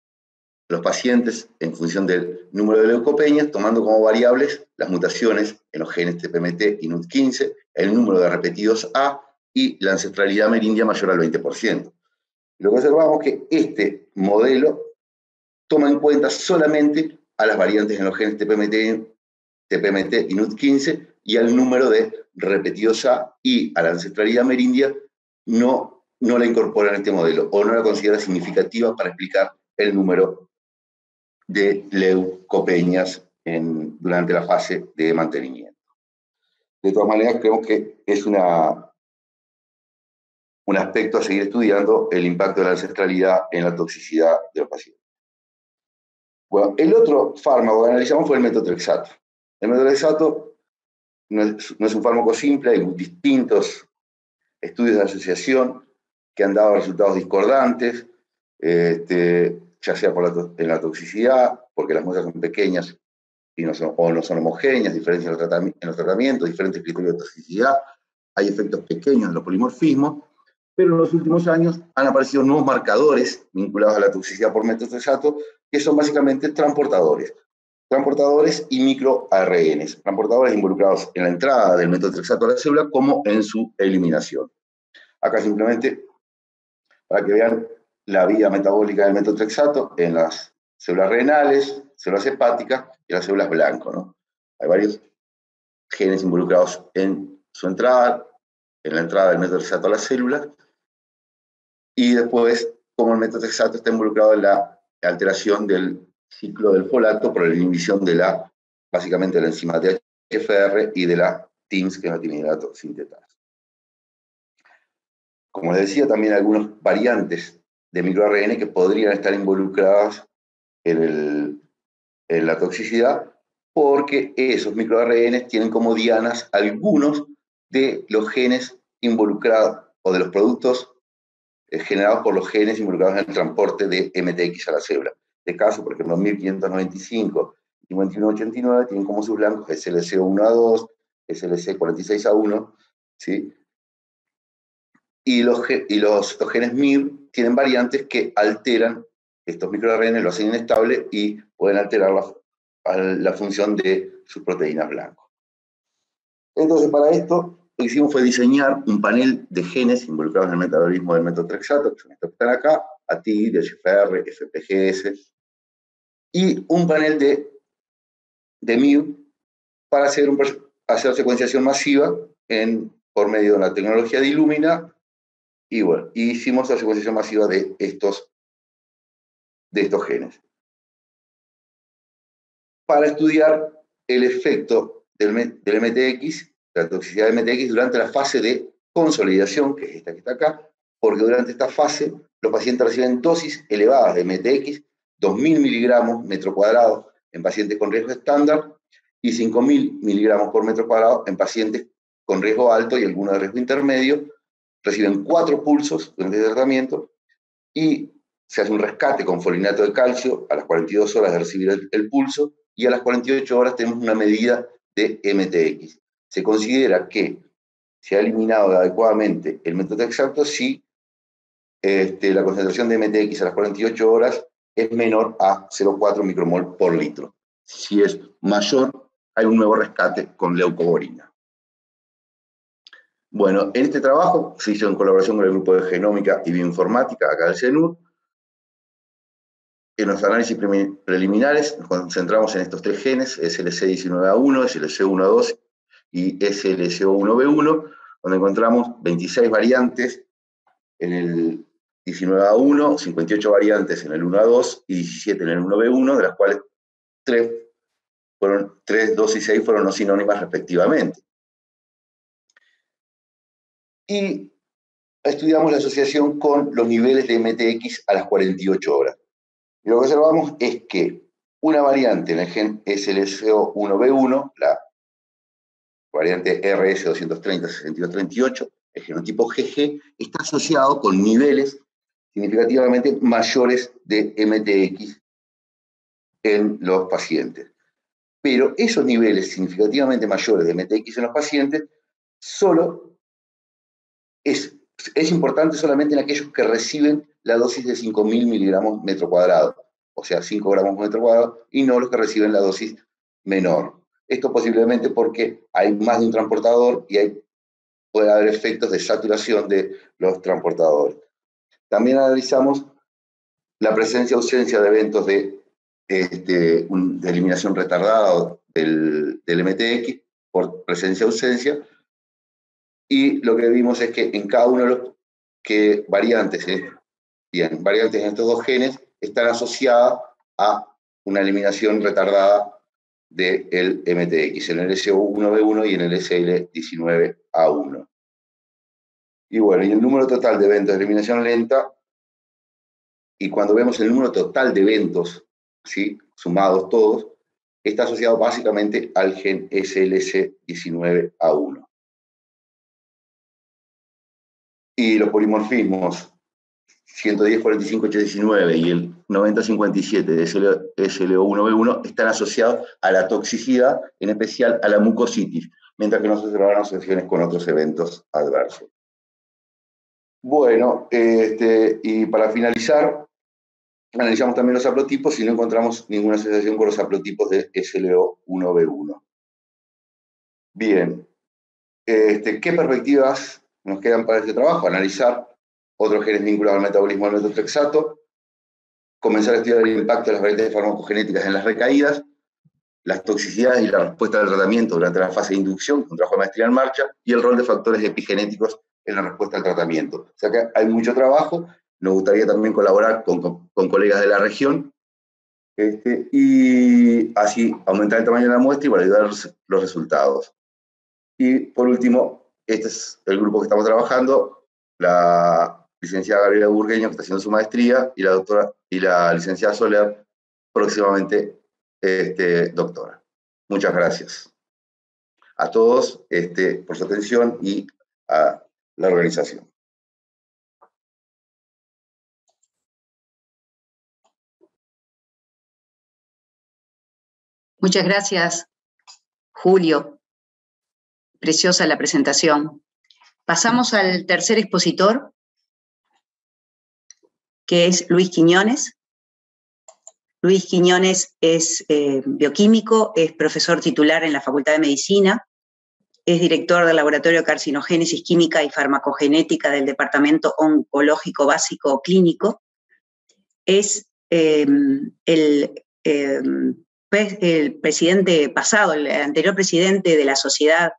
los pacientes en función del número de leucopenias, tomando como variables las mutaciones en los genes TPMT y NUT15, el número de repetidos A y la ancestralidad amerindia mayor al 20%. Lo que observamos es que este modelo toma en cuenta solamente a las variantes en los genes TPMT y NUT15 y al número de repetidos A, y a la ancestralidad amerindia no la incorpora en este modelo o no la considera significativa para explicar el número de leucopenias durante la fase de mantenimiento. De todas maneras, creo que es un aspecto a seguir estudiando, el impacto de la ancestralidad en la toxicidad de los pacientes. Bueno, el otro fármaco que analizamos fue el metotrexato. El metotrexato no es un fármaco simple, hay distintos estudios de asociación que han dado resultados discordantes, ya sea en la toxicidad, porque las muestras son pequeñas y no son homogéneas, diferencias en los tratamientos, diferentes criterios de toxicidad, hay efectos pequeños en los polimorfismos, pero en los últimos años han aparecido nuevos marcadores vinculados a la toxicidad por metotrexato, que son básicamente transportadores y microARNs, transportadores involucrados en la entrada del metotrexato a la célula como en su eliminación. Acá simplemente para que vean la vía metabólica del metotrexato en las células renales, células hepáticas y las células blanco, ¿no? Hay varios genes involucrados en su entrada, en la entrada del metotrexato a las células, y después cómo el metotrexato está involucrado en la alteración del ciclo del folato por la inhibición de básicamente de la enzima THFR y de la TIMS, que es la timidato sintetasa. Como les decía, también hay algunas variantes de microARN que podrían estar involucradas en la toxicidad, porque esos microARN tienen como dianas algunos de los genes involucrados o de los productos generados por los genes involucrados en el transporte de MTX a la célula. De caso, por ejemplo, 1595 y 5189 tienen como sus blancos SLC1A2, SLC46A1, ¿sí? Y los genes MIR tienen variantes que alteran estos microARN, lo hacen inestable y pueden alterar la función de sus proteínas blancas. Entonces, para esto, lo que hicimos fue diseñar un panel de genes involucrados en el metabolismo del metotrexato, que son estos que están acá, ATI, DHFR, FPGS, y un panel de MIR para hacer secuenciación masiva por medio de la tecnología de Illumina. Y bueno, hicimos la secuenciación masiva de estos genes para estudiar el efecto del MTX, la toxicidad de MTX durante la fase de consolidación, que es esta que está acá, porque durante esta fase los pacientes reciben dosis elevadas de MTX, 2.000 miligramos metro cuadrado en pacientes con riesgo estándar y 5.000 miligramos por metro cuadrado en pacientes con riesgo alto y algunos de riesgo intermedio. Reciben 4 pulsos durante el tratamiento y se hace un rescate con folinato de calcio a las 42 horas de recibir el pulso, y a las 48 horas tenemos una medida de MTX. Se considera que se ha eliminado adecuadamente el metotrexato si la concentración de MTX a las 48 horas es menor a 0,4 micromol por litro. Si es mayor, hay un nuevo rescate con leucoborina. Bueno, en este trabajo se hizo en colaboración con el grupo de genómica y bioinformática acá del CENUR. En los análisis preliminares nos concentramos en estos 3 genes, SLC19A1, SLC1A2 y SLCO1B1, donde encontramos 26 variantes en el 19A1, 58 variantes en el 1A2 y 17 en el 1B1, de las cuales 3, 2 y 6 fueron no sinónimas respectivamente. Y estudiamos la asociación con los niveles de MTX a las 48 horas. Y lo que observamos es que una variante en el gen SLCO1B1, la variante RS230-6238, el genotipo GG, está asociado con niveles significativamente mayores de MTX en los pacientes. Pero esos niveles significativamente mayores de MTX en los pacientes solo es importante solamente en aquellos que reciben la dosis de 5.000 miligramos metro cuadrado. o sea, 5 gramos por metro cuadrado, y no los que reciben la dosis menor. Esto posiblemente porque hay más de un transportador y puede haber efectos de saturación de los transportadores. También analizamos la presencia o ausencia de eventos de eliminación retardada del MTX por presencia-ausencia, y lo que vimos es que en cada uno de los variantes en estos dos genes están asociadas a una eliminación retardada del MTX, en el SO1B1 y en el SL19A1. Y bueno, y el número total de eventos de eliminación lenta, y cuando vemos el número total de eventos, ¿sí?, sumados todos, está asociado básicamente al gen SLC19A1. Y los polimorfismos 110-45-819 y el 90-57 de SLO1B1 están asociados a la toxicidad, en especial a la mucositis, mientras que no se observaron asociaciones con otros eventos adversos. Bueno, y para finalizar, analizamos también los haplotipos y no encontramos ninguna asociación con los haplotipos de SLO1B1. Bien, ¿qué perspectivas nos quedan para este trabajo? Analizar otros genes vinculados al metabolismo del metotrexato, comenzar a estudiar el impacto de las variantes farmacogenéticas en las recaídas, las toxicidades y la respuesta del tratamiento durante la fase de inducción, con trabajo de maestría en marcha, y el rol de factores epigenéticos en la respuesta al tratamiento. O sea que hay mucho trabajo, nos gustaría también colaborar con colegas de la región, y así aumentar el tamaño de la muestra y validar los resultados. Y por último, este es el grupo que estamos trabajando, la licenciada Gabriela Burgueño, que está haciendo su maestría, y la licenciada Soler, próximamente doctora. Muchas gracias a todos por su atención y a la organización. Muchas gracias, Julio. Preciosa la presentación. Pasamos al tercer expositor, que es Luis Quiñones. Luis Quiñones es bioquímico, es profesor titular en la Facultad de Medicina, es director del Laboratorio de Carcinogénesis Química y Farmacogenética del Departamento Oncológico Básico Clínico, es el presidente pasado, el anterior presidente de la Sociedad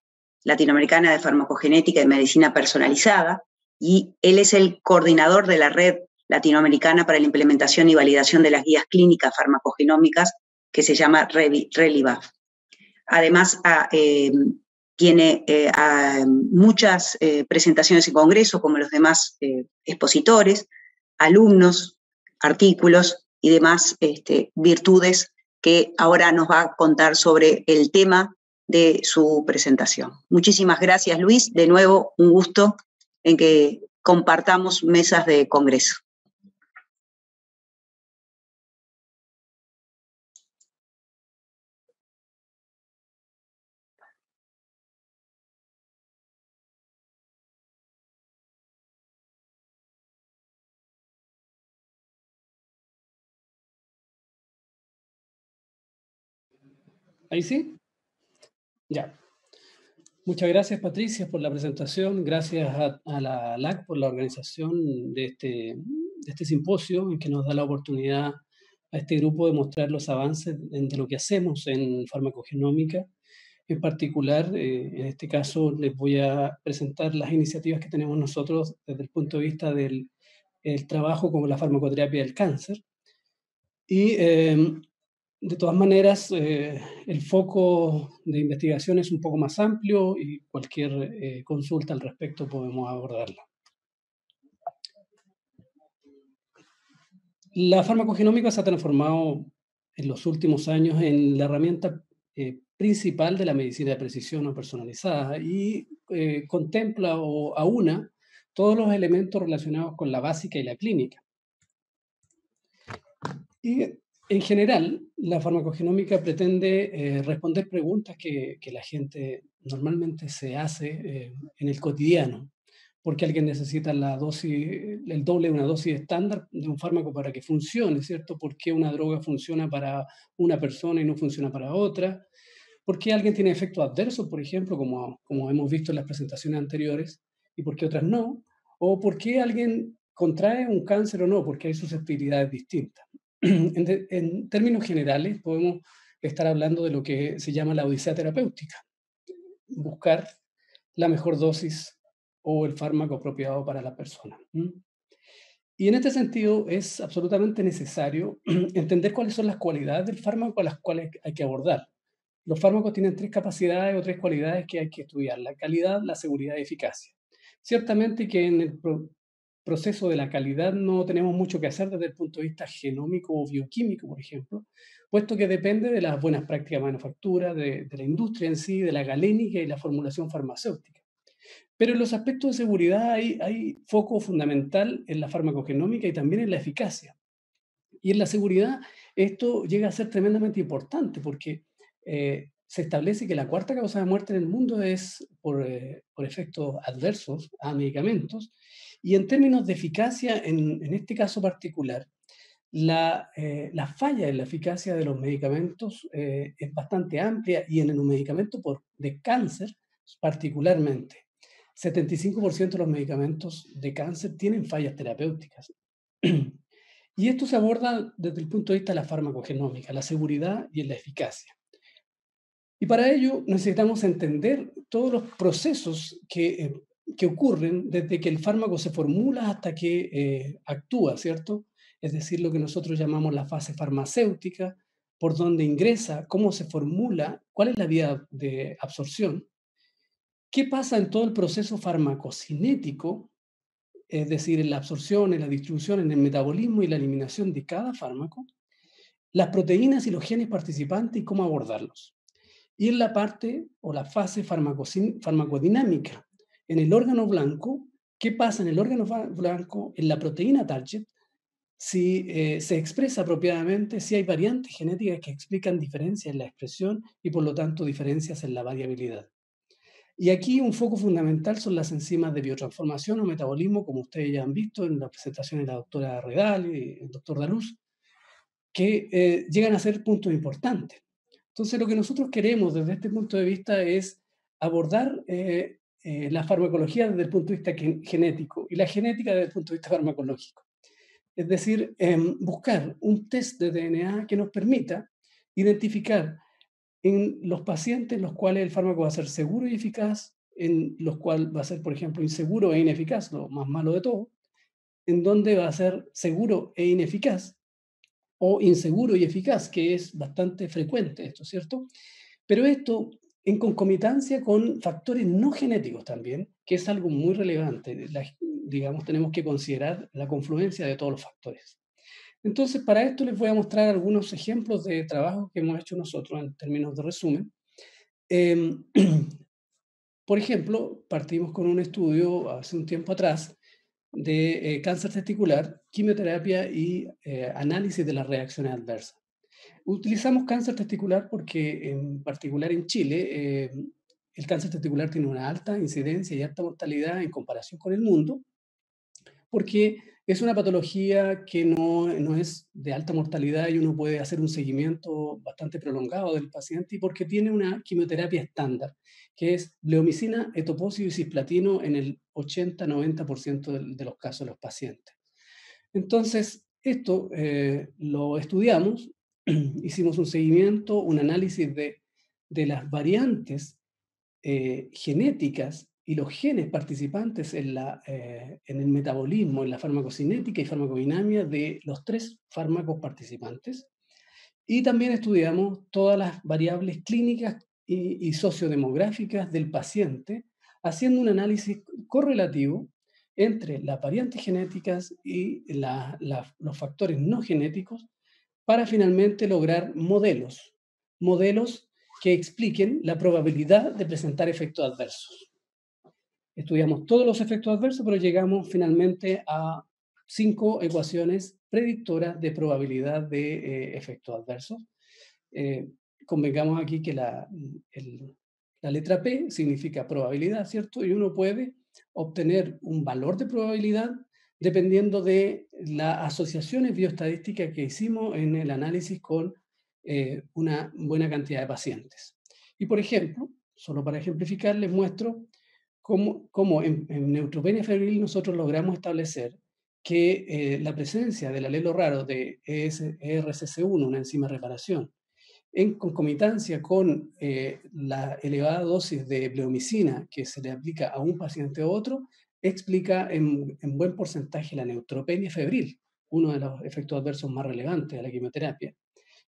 Latinoamericana de Farmacogenética y Medicina Personalizada, y él es el coordinador de la Red Latinoamericana para la Implementación y Validación de las Guías Clínicas Farmacogenómicas, que se llama RELIVAF. Además, tiene muchas presentaciones en congreso, como los demás expositores, alumnos, artículos y demás virtudes que ahora nos va a contar sobre el tema de su presentación. Muchísimas gracias, Luis. De nuevo, un gusto en que compartamos mesas de congreso. ¿Ahí sí? Ya. Muchas gracias, Patricia, por la presentación. Gracias a la LAC por la organización de este simposio, en que nos da la oportunidad a este grupo de mostrar los avances de lo que hacemos en farmacogenómica. En particular, en este caso, les voy a presentar las iniciativas que tenemos nosotros desde el punto de vista del trabajo con la farmacoterapia del cáncer. Y de todas maneras, el foco de investigación es un poco más amplio y cualquier consulta al respecto podemos abordarla. La farmacogenómica se ha transformado en los últimos años en la herramienta principal de la medicina de precisión o personalizada y contempla o aúna todos los elementos relacionados con la básica y la clínica. Y en general, la farmacogenómica pretende responder preguntas que la gente normalmente se hace en el cotidiano. porque alguien necesita la dosis, el doble de una dosis estándar de un fármaco para que funcione, ¿cierto? ¿Por qué una droga funciona para una persona y no funciona para otra? ¿Por qué alguien tiene efectos adversos, por ejemplo, como hemos visto en las presentaciones anteriores, y por qué otras no? ¿O por qué alguien contrae un cáncer o no? Porque hay susceptibilidades distintas. En términos generales, podemos estar hablando de lo que se llama la odisea terapéutica, buscar la mejor dosis o el fármaco apropiado para la persona. Y en este sentido es absolutamente necesario entender cuáles son las cualidades del fármaco a las cuales hay que abordar. Los fármacos tienen tres capacidades o tres cualidades que hay que estudiar: la calidad, la seguridad y eficacia. Ciertamente que en el proceso de la calidad no tenemos mucho que hacer desde el punto de vista genómico o bioquímico, por ejemplo, puesto que depende de las buenas prácticas de manufactura, de la industria en sí, de la galénica y la formulación farmacéutica. Pero en los aspectos de seguridad hay foco fundamental en la farmacogenómica y también en la eficacia. Y en la seguridad esto llega a ser tremendamente importante porque se establece que la cuarta causa de muerte en el mundo es por efectos adversos a medicamentos. Y en términos de eficacia, en este caso particular, la falla en la eficacia de los medicamentos es bastante amplia, y en el medicamento de cáncer particularmente. 75% de los medicamentos de cáncer tienen fallas terapéuticas. Y esto se aborda desde el punto de vista de la farmacogenómica, la seguridad y la eficacia. Y para ello necesitamos entender todos los procesos que ocurren desde que el fármaco se formula hasta que actúa, ¿cierto? Es decir, lo que nosotros llamamos la fase farmacéutica, por dónde ingresa, cómo se formula, cuál es la vía de absorción, qué pasa en todo el proceso farmacocinético, es decir, en la absorción, en la distribución, en el metabolismo y la eliminación de cada fármaco, las proteínas y los genes participantes y cómo abordarlos. Y en la parte o la fase farmacodinámica, en el órgano blanco, qué pasa en el órgano blanco, en la proteína target, si se expresa apropiadamente, si hay variantes genéticas que explican diferencias en la expresión y por lo tanto diferencias en la variabilidad. Y aquí un foco fundamental son las enzimas de biotransformación o metabolismo, como ustedes ya han visto en la presentación de la doctora Redal y el doctor Daluz, que llegan a ser puntos importantes. Entonces, lo que nosotros queremos desde este punto de vista es abordar la farmacología desde el punto de vista genético y la genética desde el punto de vista farmacológico. Es decir, buscar un test de DNA que nos permita identificar en los pacientes en los cuales el fármaco va a ser seguro y eficaz, en los cuales va a ser, por ejemplo, inseguro e ineficaz, lo más malo de todo, en donde va a ser seguro e ineficaz, o inseguro y eficaz, que es bastante frecuente esto, ¿cierto? Pero esto en concomitancia con factores no genéticos también, que es algo muy relevante. Digamos, tenemos que considerar la confluencia de todos los factores. Entonces, para esto les voy a mostrar algunos ejemplos de trabajos que hemos hecho nosotros en términos de resumen. Por ejemplo, partimos con un estudio hace un tiempo atrás de cáncer testicular, quimioterapia y análisis de las reacciones adversas. Utilizamos cáncer testicular porque, en particular en Chile, el cáncer testicular tiene una alta incidencia y alta mortalidad en comparación con el mundo, porque es una patología que no es de alta mortalidad y uno puede hacer un seguimiento bastante prolongado del paciente, y porque tiene una quimioterapia estándar, que es bleomicina, etoposide y cisplatino en el 80-90% de los casos de los pacientes. Entonces, esto lo estudiamos, hicimos un seguimiento, un análisis de las variantes genéticas y los genes participantes en el metabolismo, en la farmacocinética y farmacodinamia de los tres fármacos participantes. Y también estudiamos todas las variables clínicas y sociodemográficas del paciente, haciendo un análisis correlativo entre las variantes genéticas y los factores no genéticos, para finalmente lograr modelos que expliquen la probabilidad de presentar efectos adversos. Estudiamos todos los efectos adversos, pero llegamos finalmente a 5 ecuaciones predictoras de probabilidad de efectos adversos. Convengamos aquí que la letra P significa probabilidad, ¿cierto? Y uno puede obtener un valor de probabilidad dependiendo de las asociaciones bioestadísticas que hicimos en el análisis con una buena cantidad de pacientes. Y por ejemplo, solo para ejemplificar, les muestro cómo en neutropenia febril nosotros logramos establecer que la presencia del alelo raro de ERCC1, una enzima de reparación, en concomitancia con la elevada dosis de bleomicina que se le aplica a un paciente u otro, explica en buen porcentaje la neutropenia febril, uno de los efectos adversos más relevantes de la quimioterapia.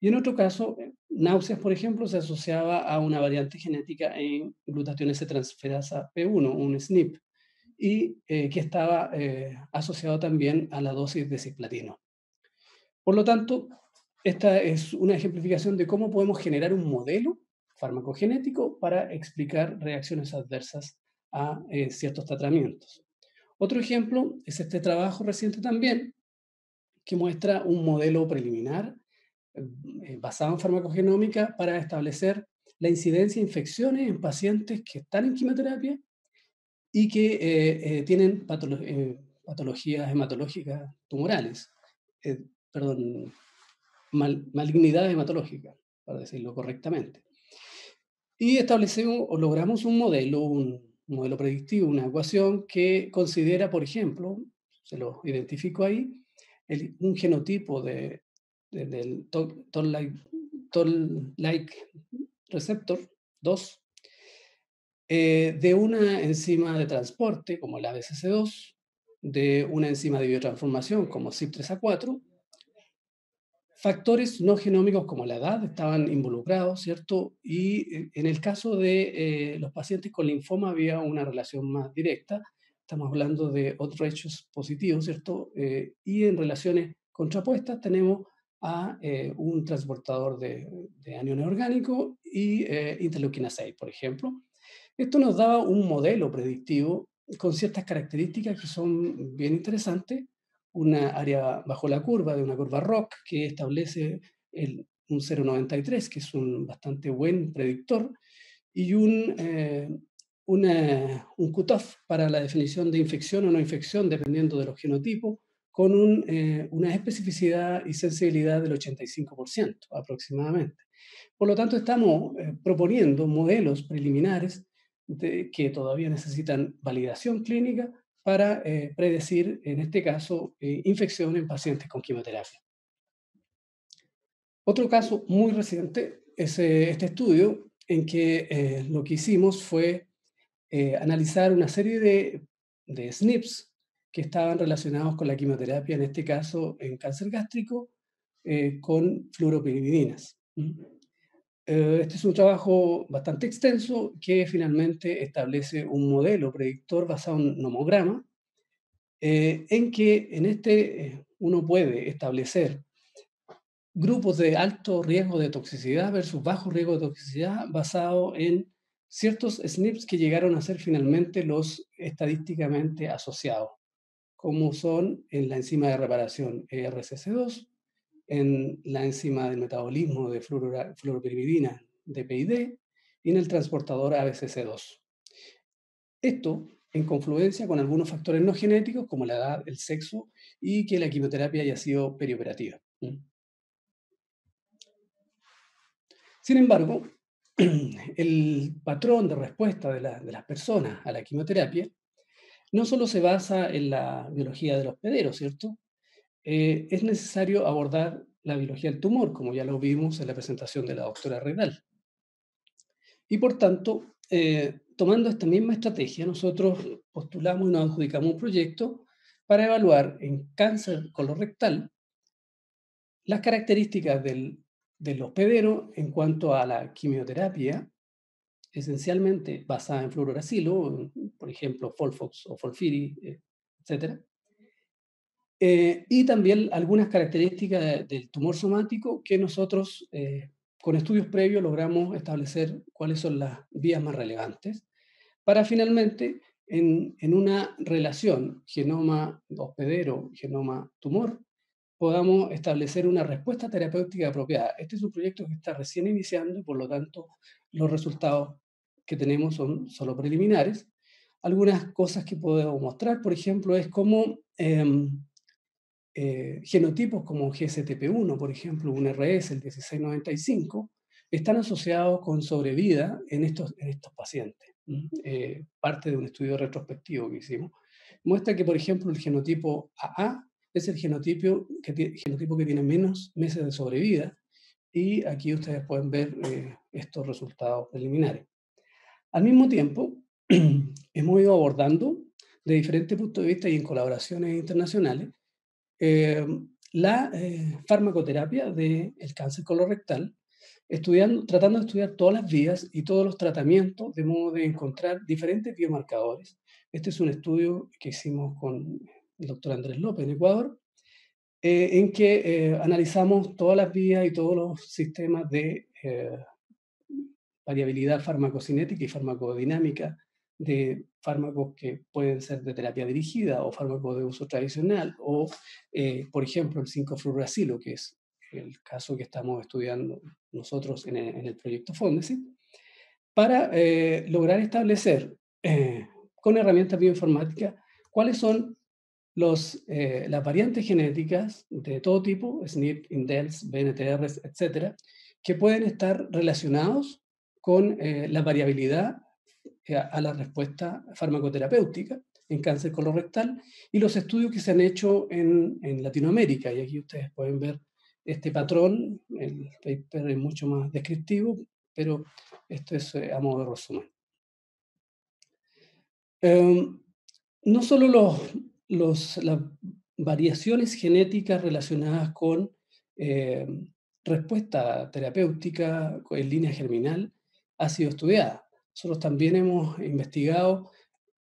Y en otro caso, náuseas, por ejemplo, se asociaba a una variante genética en glutatión S-transferasa P1, un SNP, y que estaba asociado también a la dosis de cisplatino. Por lo tanto, esta es una ejemplificación de cómo podemos generar un modelo farmacogenético para explicar reacciones adversas a ciertos tratamientos. Otro ejemplo es este trabajo reciente también, que muestra un modelo preliminar basado en farmacogenómica para establecer la incidencia de infecciones en pacientes que están en quimioterapia y que tienen patologías hematológicas tumorales, perdón, malignidad hematológica, para decirlo correctamente. Y establecemos o logramos un modelo predictivo, una ecuación que considera, por ejemplo, se lo identifico ahí, un genotipo del Toll-like receptor 2 de una enzima de transporte como el ABCC2, de una enzima de biotransformación como CYP3A4. Factores no genómicos como la edad estaban involucrados, ¿cierto? Y en el caso de los pacientes con linfoma había una relación más directa. Estamos hablando de odds ratios positivos, ¿cierto? Y en relaciones contrapuestas tenemos a un transportador de aniones orgánicos y interleuquina 6, por ejemplo. Esto nos daba un modelo predictivo con ciertas características que son bien interesantes. Una área bajo la curva, de una curva ROC, que establece un 0,93, que es un bastante buen predictor, y un cutoff para la definición de infección o no infección, dependiendo de los genotipos, con una especificidad y sensibilidad del 85% aproximadamente. Por lo tanto, estamos proponiendo modelos preliminares que todavía necesitan validación clínica para predecir, en este caso, infección en pacientes con quimioterapia. Otro caso muy reciente es este estudio en que lo que hicimos fue analizar una serie de SNPs que estaban relacionados con la quimioterapia, en este caso en cáncer gástrico, con fluoropiridinas. Este es un trabajo bastante extenso que finalmente establece un modelo predictor basado en nomograma, en que en este uno puede establecer grupos de alto riesgo de toxicidad versus bajo riesgo de toxicidad basado en ciertos SNPs que llegaron a ser finalmente los estadísticamente asociados, como son en la enzima de reparación ERCC2, en la enzima del metabolismo de fluoropirimidina DPID y en el transportador ABCC2. Esto en confluencia con algunos factores no genéticos como la edad, el sexo y que la quimioterapia haya sido perioperativa. Sin embargo, el patrón de respuesta de las personas a la quimioterapia no solo se basa en la biología del hospedero, ¿cierto? Es necesario abordar la biología del tumor, como ya lo vimos en la presentación de la doctora Redal. Y por tanto, tomando esta misma estrategia, nosotros postulamos y nos adjudicamos un proyecto para evaluar en cáncer colorectal las características del hospedero en cuanto a la quimioterapia, esencialmente basada en fluoruracilo, por ejemplo, Folfox o Folfiri, etc. Y también algunas características del tumor somático que nosotros, con estudios previos, logramos establecer cuáles son las vías más relevantes para finalmente, en una relación genoma-hospedero, genoma-tumor, podamos establecer una respuesta terapéutica apropiada. Este es un proyecto que está recién iniciando y por lo tanto los resultados que tenemos son solo preliminares, Algunas cosas que puedo mostrar, por ejemplo, es cómo genotipos como GSTP1, por ejemplo, un RS, el 1695, están asociados con sobrevida en estos pacientes. Parte de un estudio retrospectivo que hicimos. Muestra que, por ejemplo, el genotipo AA es el genotipo que tiene menos meses de sobrevida, y aquí ustedes pueden ver estos resultados preliminares. Al mismo tiempo, hemos ido abordando de diferentes puntos de vista y en colaboraciones internacionales la farmacoterapia del cáncer colorectal, tratando de estudiar todas las vías y todos los tratamientos, de modo de encontrar diferentes biomarcadores. Este es un estudio que hicimos con el doctor Andrés López en Ecuador, en que analizamos todas las vías y todos los sistemas de variabilidad farmacocinética y farmacodinámica de fármacos que pueden ser de terapia dirigida o fármacos de uso tradicional, o, por ejemplo, el 5-fluoracilo, que es el caso que estamos estudiando nosotros en el proyecto Fondesit, para lograr establecer con herramientas bioinformáticas cuáles son las variantes genéticas de todo tipo, SNP, indels, BNTRs, etcétera, que pueden estar relacionados con la variabilidad a la respuesta farmacoterapéutica en cáncer colorectal, y los estudios que se han hecho en Latinoamérica. Y aquí ustedes pueden ver este patrón. El paper es mucho más descriptivo, pero esto es a modo de resumen. No solo las variaciones genéticas relacionadas con respuesta terapéutica en línea germinal ha sido estudiada. Nosotros también hemos investigado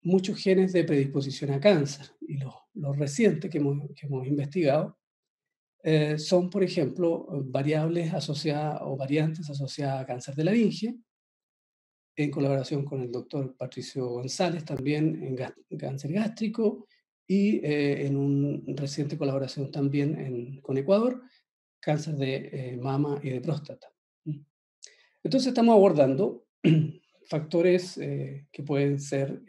muchos genes de predisposición a cáncer, y los recientes que hemos investigado son, por ejemplo, variables asociadas o variantes asociadas a cáncer de laringe, en colaboración con el doctor Patricio González, también en cáncer gástrico, y en una reciente colaboración también con Ecuador, cáncer de mama y de próstata. Entonces estamos abordando factores que pueden ser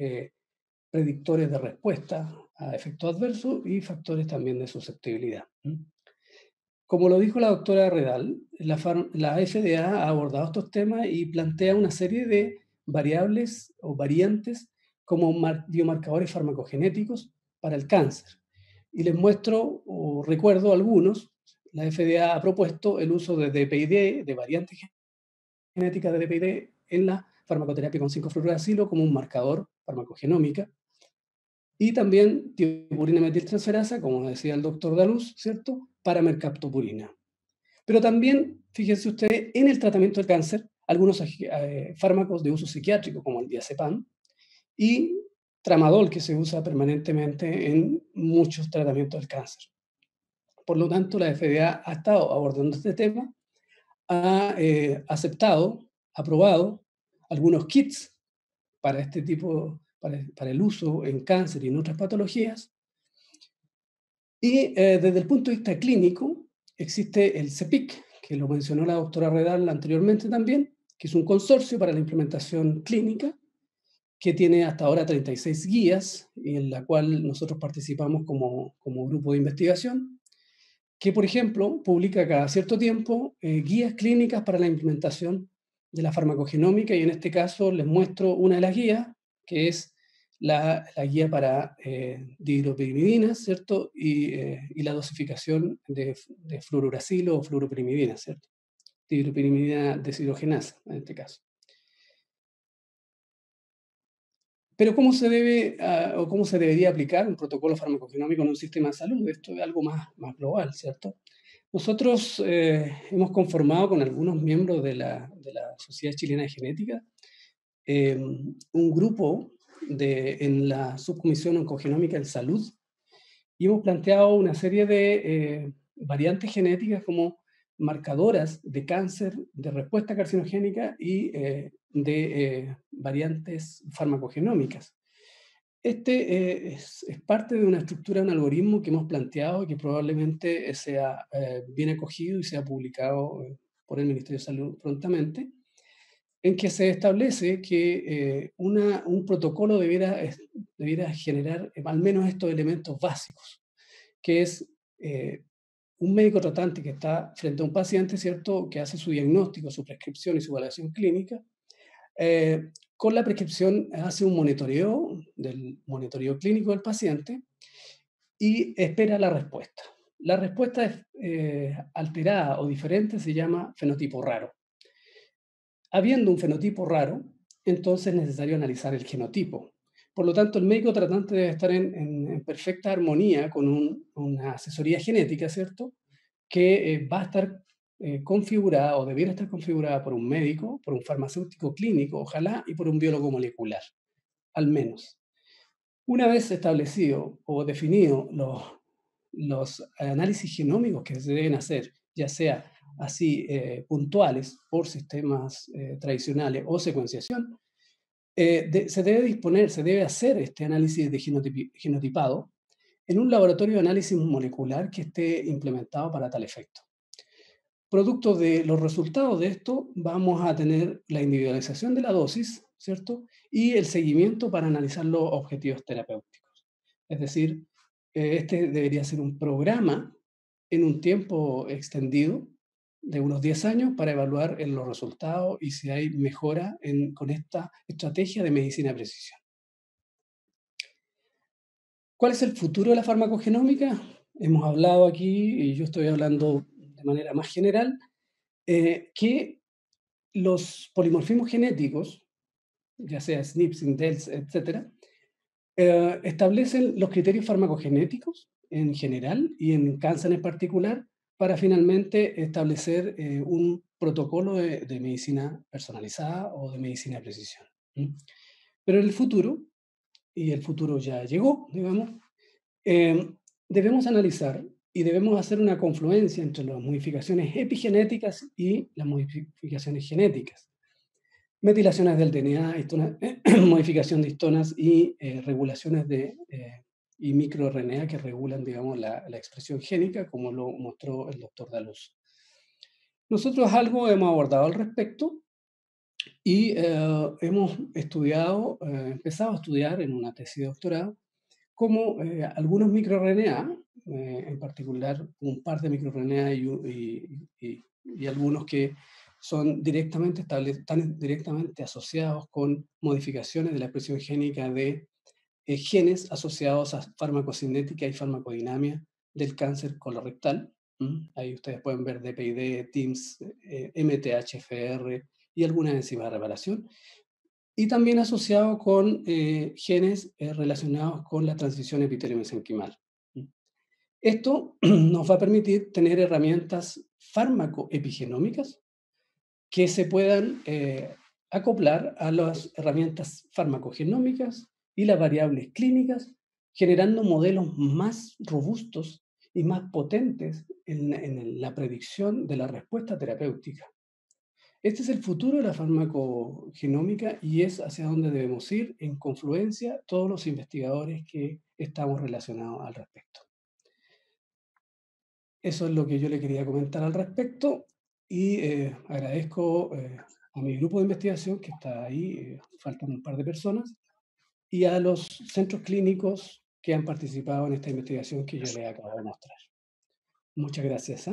predictores de respuesta a efectos adversos y factores también de susceptibilidad. Como lo dijo la doctora Redal, la FDA ha abordado estos temas y plantea una serie de variables o variantes como biomarcadores farmacogenéticos para el cáncer. Y les muestro o recuerdo algunos. La FDA ha propuesto el uso de DPID, de variantes genéticas de DPID, en la farmacoterapia con 5-fluoracilo como un marcador farmacogenómica. Y también tiopurina metiltransferasa, como decía el doctor Daluz, ¿cierto?, para mercaptopurina. Pero también, fíjense ustedes, en el tratamiento del cáncer, algunos fármacos de uso psiquiátrico, como el diazepam, y tramadol, que se usa permanentemente en muchos tratamientos del cáncer. Por lo tanto, la FDA ha estado abordando este tema, ha aprobado algunos kits para este tipo, para el uso en cáncer y en otras patologías. Y desde el punto de vista clínico, existe el CEPIC, que lo mencionó la doctora Redal anteriormente también, que es un consorcio para la implementación clínica, que tiene hasta ahora 36 guías, y en la cual nosotros participamos como grupo de investigación, que, por ejemplo, publica cada cierto tiempo guías clínicas para la implementación de la farmacogenómica, y en este caso les muestro una de las guías, que es la guía para dihidropirimidinas, ¿cierto? Y la dosificación de fluoruracilo o fluoropyrimidina, ¿cierto? Dihidropirimidina deshidrogenasa, en este caso. Pero ¿cómo se debe o cómo se debería aplicar un protocolo farmacogenómico en un sistema de salud? Esto es algo más global, ¿cierto? Nosotros hemos conformado con algunos miembros de la Sociedad Chilena de Genética un grupo en la Subcomisión Oncogenómica en Salud, y hemos planteado una serie de variantes genéticas como marcadoras de cáncer, de respuesta carcinogénica y de variantes farmacogenómicas. Este es parte de una estructura, un algoritmo que hemos planteado y que probablemente sea bien acogido y sea publicado por el Ministerio de Salud prontamente, en que se establece que un protocolo debiera generar al menos estos elementos básicos, que es un médico tratante que está frente a un paciente, ¿cierto?, que hace su diagnóstico, su prescripción y su evaluación clínica. Con la prescripción hace un monitoreo clínico del paciente y espera la respuesta. La respuesta alterada o diferente se llama fenotipo raro. Habiendo un fenotipo raro, entonces es necesario analizar el genotipo. Por lo tanto, el médico tratante debe estar en perfecta armonía con una asesoría genética, ¿cierto?, que va a estar configurada o debiera estar configurada por un médico, por un farmacéutico clínico, ojalá, y por un biólogo molecular, al menos. Una vez establecido o definido los análisis genómicos que se deben hacer, ya sea así puntuales por sistemas tradicionales o secuenciación, se debe hacer este análisis de genotipado en un laboratorio de análisis molecular que esté implementado para tal efecto. Producto de los resultados de esto, vamos a tener la individualización de la dosis, ¿cierto?, y el seguimiento para analizar los objetivos terapéuticos. Es decir, este debería ser un programa en un tiempo extendido de unos 10 años para evaluar los resultados y si hay mejora con esta estrategia de medicina de precisión. ¿Cuál es el futuro de la farmacogenómica? Hemos hablado aquí, y yo estoy hablando de manera más general, que los polimorfismos genéticos, ya sea SNPs, indels, etc., establecen los criterios farmacogenéticos en general y en cáncer en particular para finalmente establecer un protocolo de medicina personalizada o de medicina de precisión. Pero en el futuro, y el futuro ya llegó, digamos, debemos analizar y debemos hacer una confluencia entre las modificaciones epigenéticas y las modificaciones genéticas. Metilaciones del DNA, modificación de histonas y regulaciones y microRNA que regulan, digamos, la expresión génica, como lo mostró el doctor Daluz. Nosotros algo hemos abordado al respecto y hemos empezado a estudiar en una tesis de doctorado cómo algunos microRNA, en particular un par de microRNA y algunos que están directamente asociados con modificaciones de la expresión génica de genes asociados a farmacocinética y farmacodinamia del cáncer colorectal. Ahí ustedes pueden ver DPID, TIMS, MTHFR y algunas enzimas de reparación. Y también asociado con genes relacionados con la transición epitelio-mesenquimal. Esto nos va a permitir tener herramientas fármaco-epigenómicas que se puedan acoplar a las herramientas farmacogenómicas y las variables clínicas, generando modelos más robustos y más potentes en la predicción de la respuesta terapéutica. Este es el futuro de la farmacogenómica y es hacia donde debemos ir en confluencia todos los investigadores que estamos relacionados al respecto. Eso es lo que yo le quería comentar al respecto y agradezco a mi grupo de investigación que está ahí, faltan un par de personas, y a los centros clínicos que han participado en esta investigación que yo les acabo de mostrar. Muchas gracias.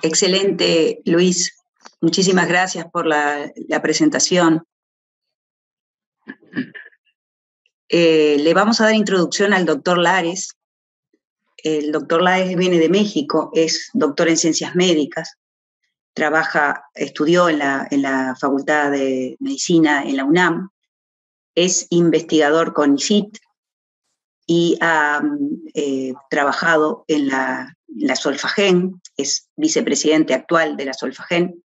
Excelente, Luis. Muchísimas gracias por la presentación. Le vamos a dar introducción al doctor Lares. El doctor Lares viene de México, es doctor en ciencias médicas, estudió en la Facultad de Medicina en la UNAM, es investigador con ICIT y ha trabajado en la Solfagen, es vicepresidente actual de la Solfagen,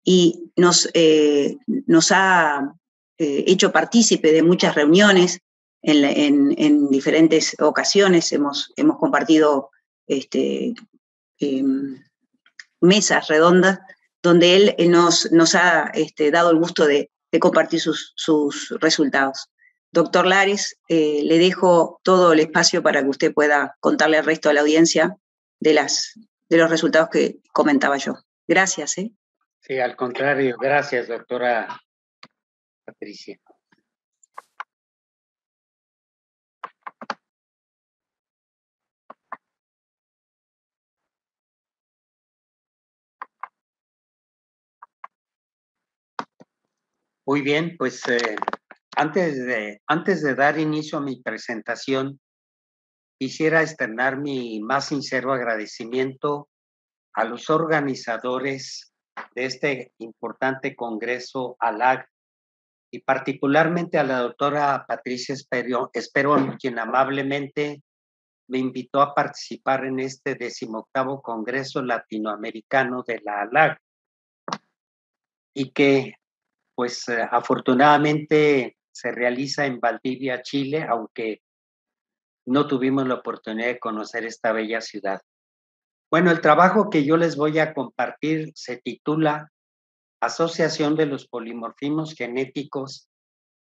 y nos ha hecho partícipe de muchas reuniones en diferentes ocasiones. Hemos compartido mesas redondas donde él nos ha dado el gusto de compartir sus resultados. Doctor Lares, le dejo todo el espacio para que usted pueda contarle al resto de la audiencia de de los resultados que comentaba yo. Gracias. Sí, al contrario, gracias, doctora Patricia. Muy bien, pues antes de dar inicio a mi presentación, quisiera externar mi más sincero agradecimiento a los organizadores de este importante congreso ALAG y particularmente a la doctora Patricia Esperón, quien amablemente me invitó a participar en este 18º Congreso Latinoamericano de la ALAG y que pues afortunadamente se realiza en Valdivia, Chile, aunque no tuvimos la oportunidad de conocer esta bella ciudad. Bueno, el trabajo que yo les voy a compartir se titula Asociación de los Polimorfismos Genéticos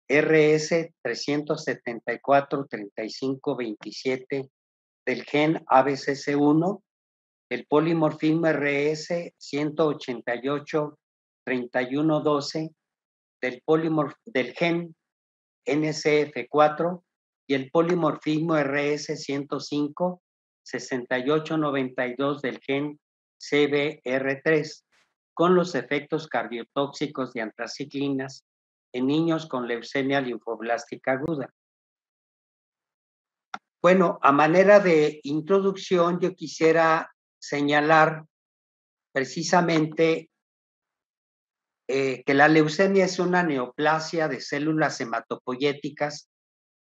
RS 374-3527 del gen ABCC1, el polimorfismo RS 188-3112 del gen NCF4 y el polimorfismo RS 105-6892 del gen CBR3, con los efectos cardiotóxicos de antraciclinas en niños con leucemia linfoblástica aguda. Bueno, a manera de introducción, yo quisiera señalar precisamente que la leucemia es una neoplasia de células hematopoyéticas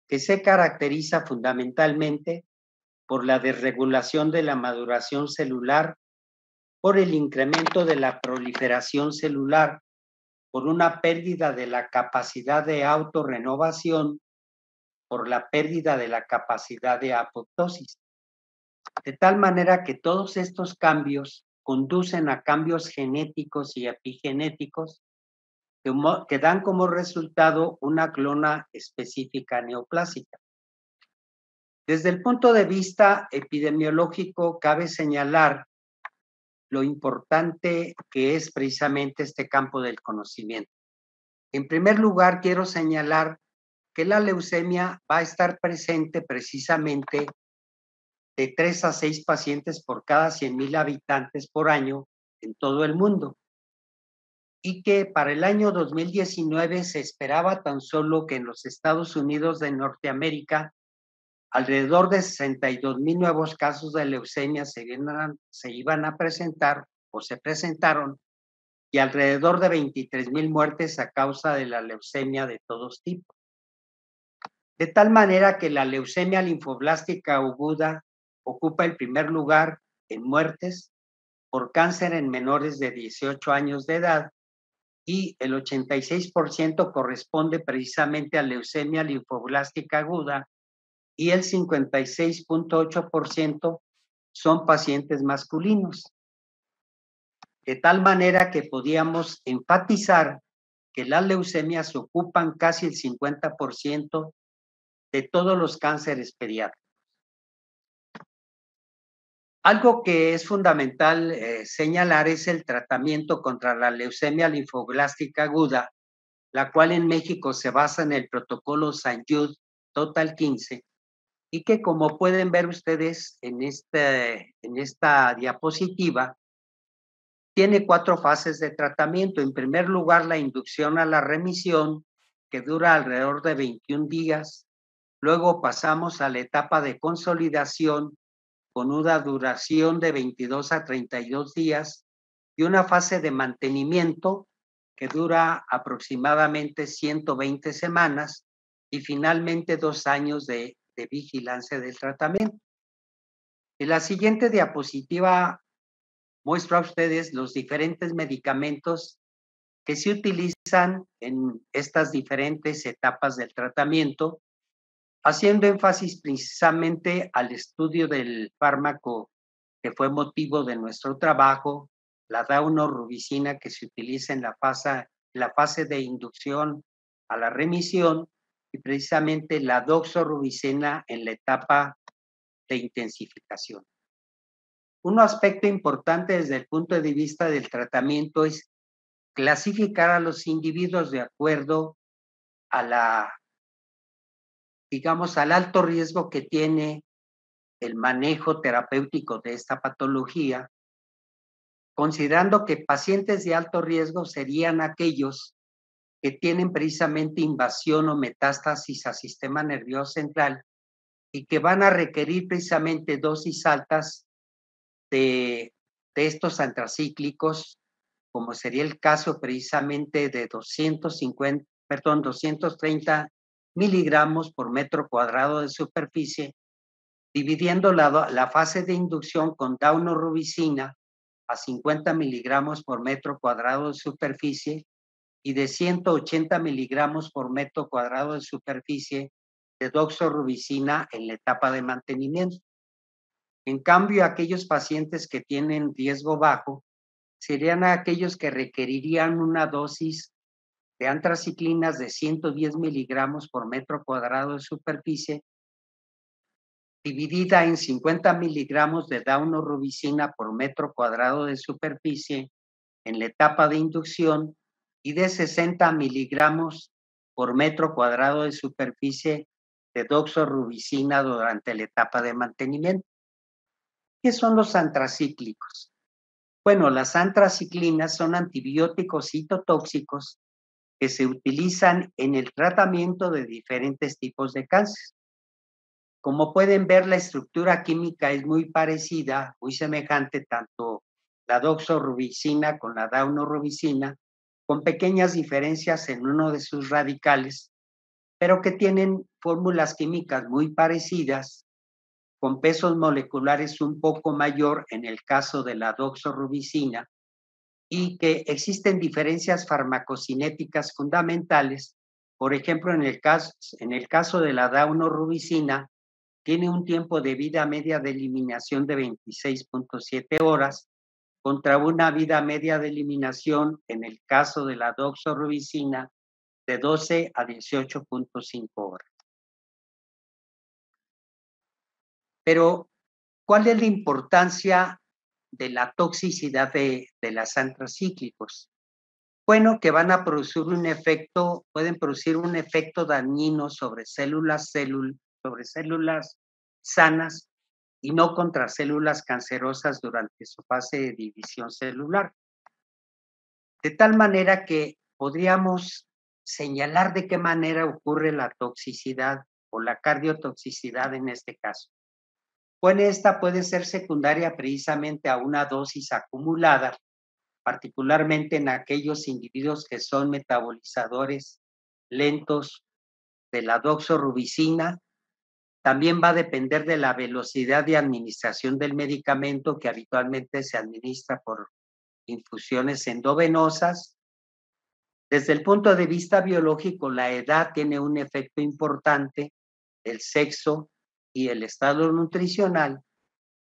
que se caracteriza fundamentalmente por la desregulación de la maduración celular, por el incremento de la proliferación celular, por una pérdida de la capacidad de autorrenovación, por la pérdida de la capacidad de apoptosis. De tal manera que todos estos cambios conducen a cambios genéticos y epigenéticos que dan como resultado una clona específica neoplásica. Desde el punto de vista epidemiológico, cabe señalar lo importante que es precisamente este campo del conocimiento. En primer lugar, quiero señalar que la leucemia va a estar presente precisamente de 3 a 6 pacientes por cada 100,000 habitantes por año en todo el mundo. Y que para el año 2019 se esperaba tan solo que en los Estados Unidos de Norteamérica alrededor de 62,000 nuevos casos de leucemia se iban a presentar o se presentaron y alrededor de 23,000 muertes a causa de la leucemia de todos tipos. De tal manera que la leucemia linfoblástica aguda ocupa el primer lugar en muertes por cáncer en menores de 18 años de edad y el 86% corresponde precisamente a leucemia linfoblástica aguda y el 56.8% son pacientes masculinos. De tal manera que podíamos enfatizar que las leucemias ocupan casi el 50% de todos los cánceres pediátricos. Algo que es fundamental señalar es el tratamiento contra la leucemia linfoblástica aguda, la cual en México se basa en el protocolo St. Jude Total 15, y que como pueden ver ustedes en esta diapositiva, tiene 4 fases de tratamiento. En primer lugar, la inducción a la remisión, que dura alrededor de 21 días. Luego pasamos a la etapa de consolidación, con una duración de 22 a 32 días, y una fase de mantenimiento, que dura aproximadamente 120 semanas, y finalmente 2 años de vigilancia del tratamiento. En la siguiente diapositiva muestro a ustedes los diferentes medicamentos que se utilizan en estas diferentes etapas del tratamiento, haciendo énfasis precisamente al estudio del fármaco que fue motivo de nuestro trabajo, la daunorubicina, que se utiliza en la fase de inducción a la remisión, y precisamente la doxorubicina en la etapa de intensificación. un aspecto importante desde el punto de vista del tratamiento es clasificar a los individuos de acuerdo a digamos, al alto riesgo que tiene el manejo terapéutico de esta patología, considerando que pacientes de alto riesgo serían aquellos que tienen precisamente invasión o metástasis al sistema nervioso central y que van a requerir precisamente dosis altas de estos antracíclicos, como sería el caso precisamente de 230 miligramos por metro cuadrado de superficie, dividiendo la fase de inducción con daunorubicina a 50 miligramos por metro cuadrado de superficie y de 180 miligramos por metro cuadrado de superficie de doxorubicina en la etapa de mantenimiento. En cambio, aquellos pacientes que tienen riesgo bajo serían aquellos que requerirían una dosis de antraciclinas de 110 miligramos por metro cuadrado de superficie, dividida en 50 miligramos de daunorubicina por metro cuadrado de superficie en la etapa de inducción y de 60 miligramos por metro cuadrado de superficie de doxorubicina durante la etapa de mantenimiento. ¿Qué son los antracíclicos? Bueno, las antraciclinas son antibióticos citotóxicos que se utilizan en el tratamiento de diferentes tipos de cáncer. Como pueden ver, la estructura química es muy parecida, muy semejante, tanto la doxorubicina con la daunorubicina, con pequeñas diferencias en uno de sus radicales, pero que tienen fórmulas químicas muy parecidas, con pesos moleculares un poco mayor en el caso de la doxorubicina, y que existen diferencias farmacocinéticas fundamentales. Por ejemplo, en el caso de la daunorubicina, tiene un tiempo de vida media de eliminación de 26.7 horas, contra una vida media de eliminación en el caso de la doxorubicina de 12 a 18.5 horas. Pero, ¿cuál es la importancia de la toxicidad de los antracíclicos? Bueno, que van a producir pueden producir un efecto dañino sobre células sanas y no contra células cancerosas durante su fase de división celular. De tal manera que podríamos señalar de qué manera ocurre la toxicidad o la cardiotoxicidad en este caso. Bueno, esta puede ser secundaria precisamente a una dosis acumulada, particularmente en aquellos individuos que son metabolizadores lentos de la doxorubicina. También va a depender de la velocidad de administración del medicamento, que habitualmente se administra por infusiones endovenosas. Desde el punto de vista biológico, la edad tiene un efecto importante, el sexo y el estado nutricional,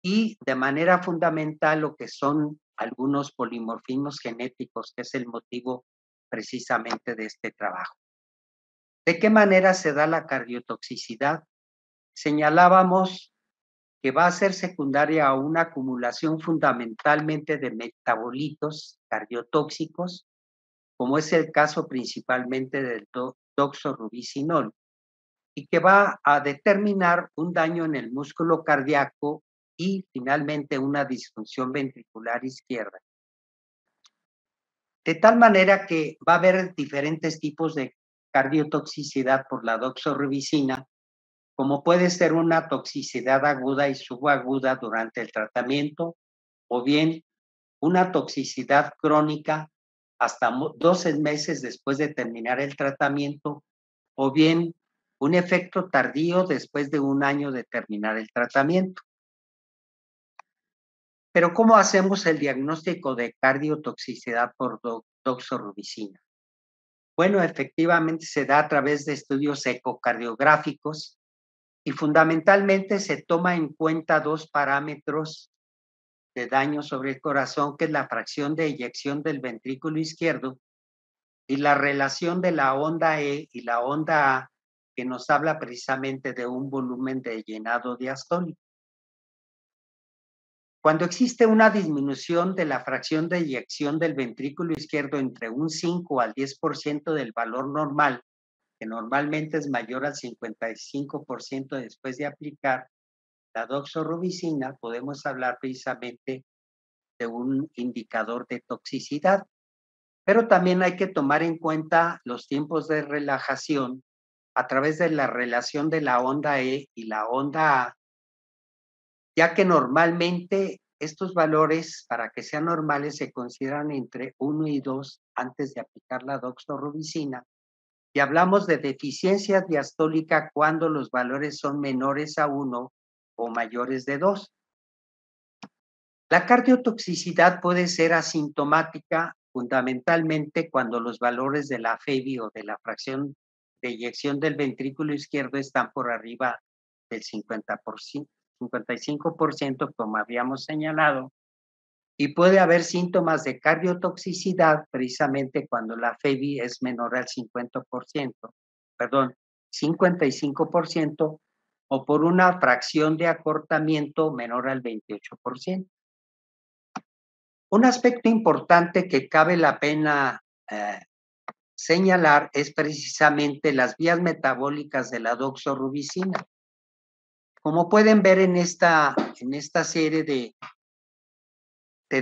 y de manera fundamental lo que son algunos polimorfismos genéticos, que es el motivo precisamente de este trabajo. ¿De qué manera se da la cardiotoxicidad? Señalábamos que va a ser secundaria a una acumulación fundamentalmente de metabolitos cardiotóxicos, como es el caso principalmente del doxorubicinol, y que va a determinar un daño en el músculo cardíaco y finalmente una disfunción ventricular izquierda. De tal manera que va a haber diferentes tipos de cardiotoxicidad por la doxorubicina, como puede ser una toxicidad aguda y subaguda durante el tratamiento, o bien una toxicidad crónica hasta 12 meses después de terminar el tratamiento, o bien un efecto tardío después de un año de terminar el tratamiento. Pero, ¿cómo hacemos el diagnóstico de cardiotoxicidad por doxorubicina? Bueno, efectivamente se da a través de estudios ecocardiográficos y fundamentalmente se toma en cuenta dos parámetros de daño sobre el corazón, que es la fracción de eyección del ventrículo izquierdo y la relación de la onda E y la onda A, que nos habla precisamente de un volumen de llenado diastólico. Cuando existe una disminución de la fracción de eyección del ventrículo izquierdo entre un 5 al 10% del valor normal, que normalmente es mayor al 55% después de aplicar la doxorubicina, podemos hablar precisamente de un indicador de toxicidad. Pero también hay que tomar en cuenta los tiempos de relajación a través de la relación de la onda E y la onda A, ya que normalmente estos valores, para que sean normales, se consideran entre 1 y 2 antes de aplicar la doxorubicina. Y hablamos de deficiencia diastólica cuando los valores son menores a 1 o mayores de 2. La cardiotoxicidad puede ser asintomática fundamentalmente cuando los valores de la FEBI o de la fracción de eyección del ventrículo izquierdo están por arriba del 55%, como habíamos señalado, y puede haber síntomas de cardiotoxicidad precisamente cuando la FEBI es menor al 55%, o por una fracción de acortamiento menor al 28%. Un aspecto importante que cabe la pena señalar es precisamente las vías metabólicas de la doxorubicina. Como pueden ver en esta serie de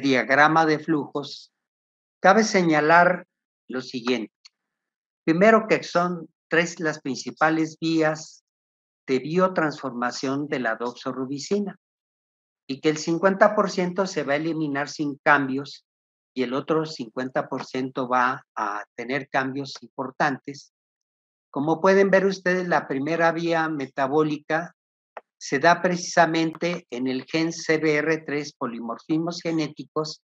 diagrama de flujos, cabe señalar lo siguiente. Primero, que son 3 las principales vías de biotransformación de la doxorubicina y que el 50% se va a eliminar sin cambios y el otro 50% va a tener cambios importantes. Como pueden ver ustedes, la primera vía metabólica se da precisamente en el gen CBR3, polimorfismos genéticos,